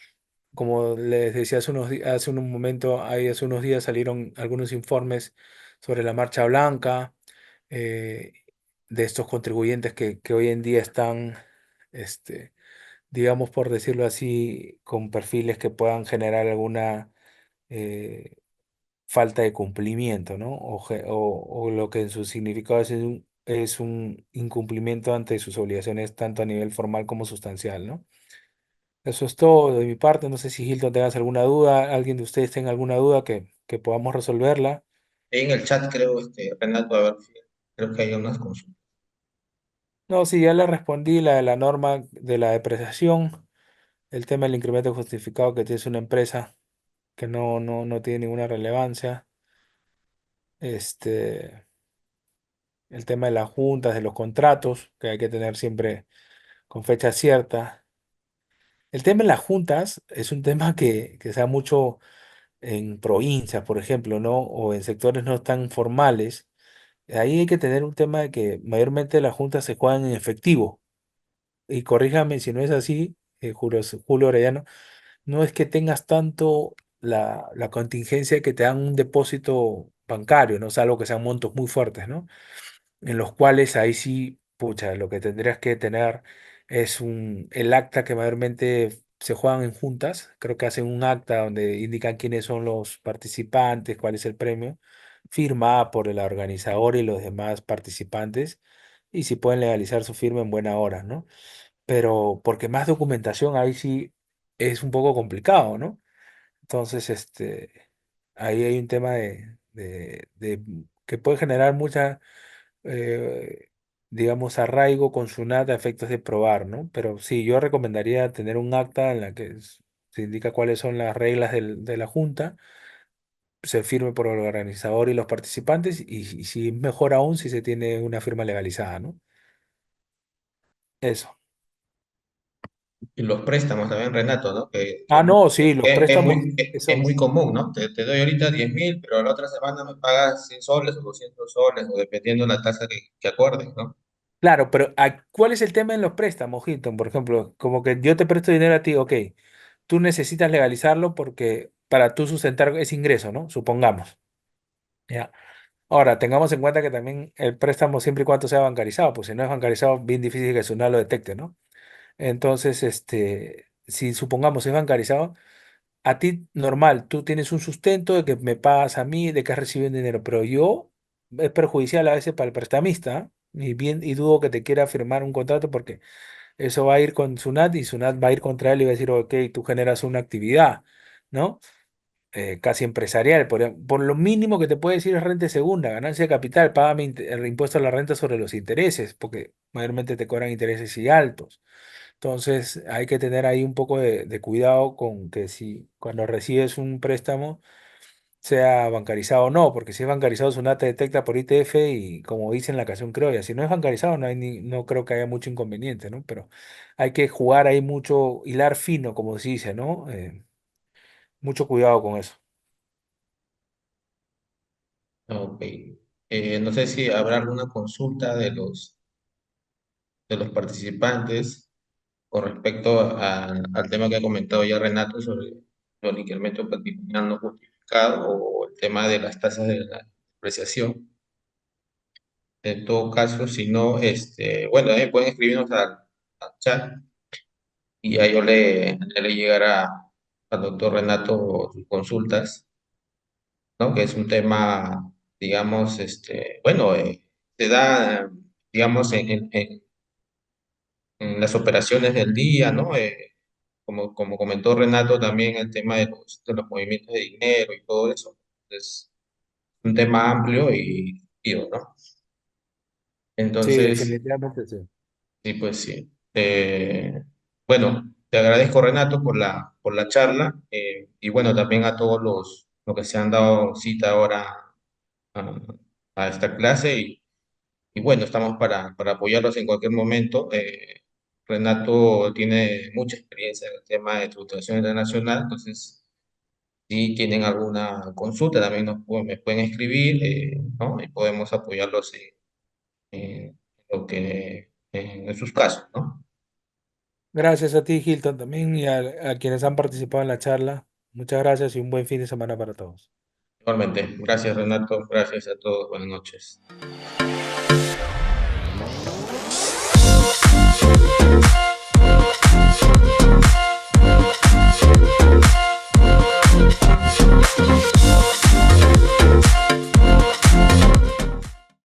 como les decía hace un momento, hace unos días salieron algunos informes sobre la marcha blanca, eh, de estos contribuyentes que hoy en día están, este, digamos por decirlo así, con perfiles que puedan generar alguna eh, falta de cumplimiento, ¿no? O lo que en su significado es un incumplimiento ante sus obligaciones, tanto a nivel formal como sustancial, ¿no? Eso es todo de mi parte. No sé si Hilton tengas alguna duda, alguien de ustedes tenga alguna duda que podamos resolverla. En el chat creo, Renato, a ver, creo que hay unas consultas. No, sí, ya le respondí la de la norma de la depreciación, el tema del incremento justificado que tiene una empresa que no tiene ninguna relevancia, este, el tema de las juntas, de los contratos, que hay que tener siempre con fecha cierta. El tema de las juntas es un tema que se da mucho en provincias, por ejemplo, ¿no? O en sectores no tan formales. Ahí hay que tener un tema de que mayormente las juntas se juegan en efectivo. Y corríjame si no es así, Julio Orellano, no es que tengas tanto la contingencia que te dan un depósito bancario, ¿no? Salvo que sean montos muy fuertes, ¿no? En los cuales ahí sí, pucha, lo que tendrías que tener es el acta que mayormente se juegan en juntas. Creo que hacen un acta donde indican quiénes son los participantes, cuál es el premio, firmada por el organizador y los demás participantes, y si pueden legalizar su firma en buena hora, ¿no? Pero porque más documentación ahí sí es un poco complicado, ¿no? Entonces, ahí hay un tema que puede generar mucha, eh, digamos, arraigo con SUNAT a efectos de probar, ¿no? Pero sí, yo recomendaría tener un acta en la que se indica cuáles son las reglas de la junta, se firme por el organizador y los participantes, y si mejor aún si se tiene una firma legalizada, ¿no? Eso. Y los préstamos también, Renato, ¿no? Ah, no, sí, los préstamos, Es eso. muy común, ¿no? Te doy ahorita 10.000, pero la otra semana me pagas 100 soles o 200 soles, o dependiendo de la tasa que acuerdes, ¿no? Claro, pero ¿cuál es el tema en los préstamos, Hilton? Por ejemplo, como que yo te presto dinero a ti, ok, tú necesitas legalizarlo porque para tú sustentar ese ingreso, ¿no? Supongamos. ¿Ya? Ahora, tengamos en cuenta que también el préstamo siempre y cuando sea bancarizado, pues si no es bancarizado, bien difícil que SUNAT lo detecte, ¿no? Entonces, si supongamos es bancarizado, a ti normal, tú tienes un sustento de que me pagas a mí, de que has recibido dinero, pero yo es perjudicial a veces para el prestamista, ¿ah? Y dudo que te quiera firmar un contrato porque eso va a ir con SUNAT y SUNAT va a ir contra él y va a decir, ok, tú generas una actividad, ¿no? Casi empresarial, por lo mínimo que te puede decir es renta segunda, ganancia de capital, págame el impuesto a la renta sobre los intereses, porque mayormente te cobran intereses y altos. Entonces hay que tener ahí un poco de cuidado con que si cuando recibes un préstamo sea bancarizado o no, porque si es bancarizado SUNAT te detecta por ITF y como dice en la canción criolla, si no es bancarizado no creo que haya mucho inconveniente, ¿no? Pero hay que jugar ahí mucho, hilar fino, como se dice, ¿no? Mucho cuidado con eso. Ok. No sé si habrá alguna consulta de los participantes con respecto al tema que ha comentado ya Renato sobre el incremento patrimonial no justificado o el tema de las tasas de la depreciación. En todo caso, si no, bueno, pueden escribirnos al chat y ya yo le haré llegar al doctor Renato sus consultas, ¿no? Que es un tema, digamos, bueno, se da, digamos, en las operaciones del día, ¿no? Como comentó Renato, también el tema de los movimientos de dinero y todo eso. Es un tema amplio y digo, ¿no? Sí, Entonces, definitivamente sí. sí, pues sí. Bueno, te agradezco, Renato, por la charla y bueno, también a todos los que se han dado cita ahora a, a esta clase y bueno, estamos para apoyarlos en cualquier momento. Renato tiene mucha experiencia en el tema de tributación internacional, entonces si tienen alguna consulta también me pueden escribir, ¿no? Y podemos apoyarlos en en sus casos, ¿no? Gracias a ti, Hilton, también y a quienes han participado en la charla. Muchas gracias y un buen fin de semana para todos. Igualmente, gracias Renato, gracias a todos, buenas noches.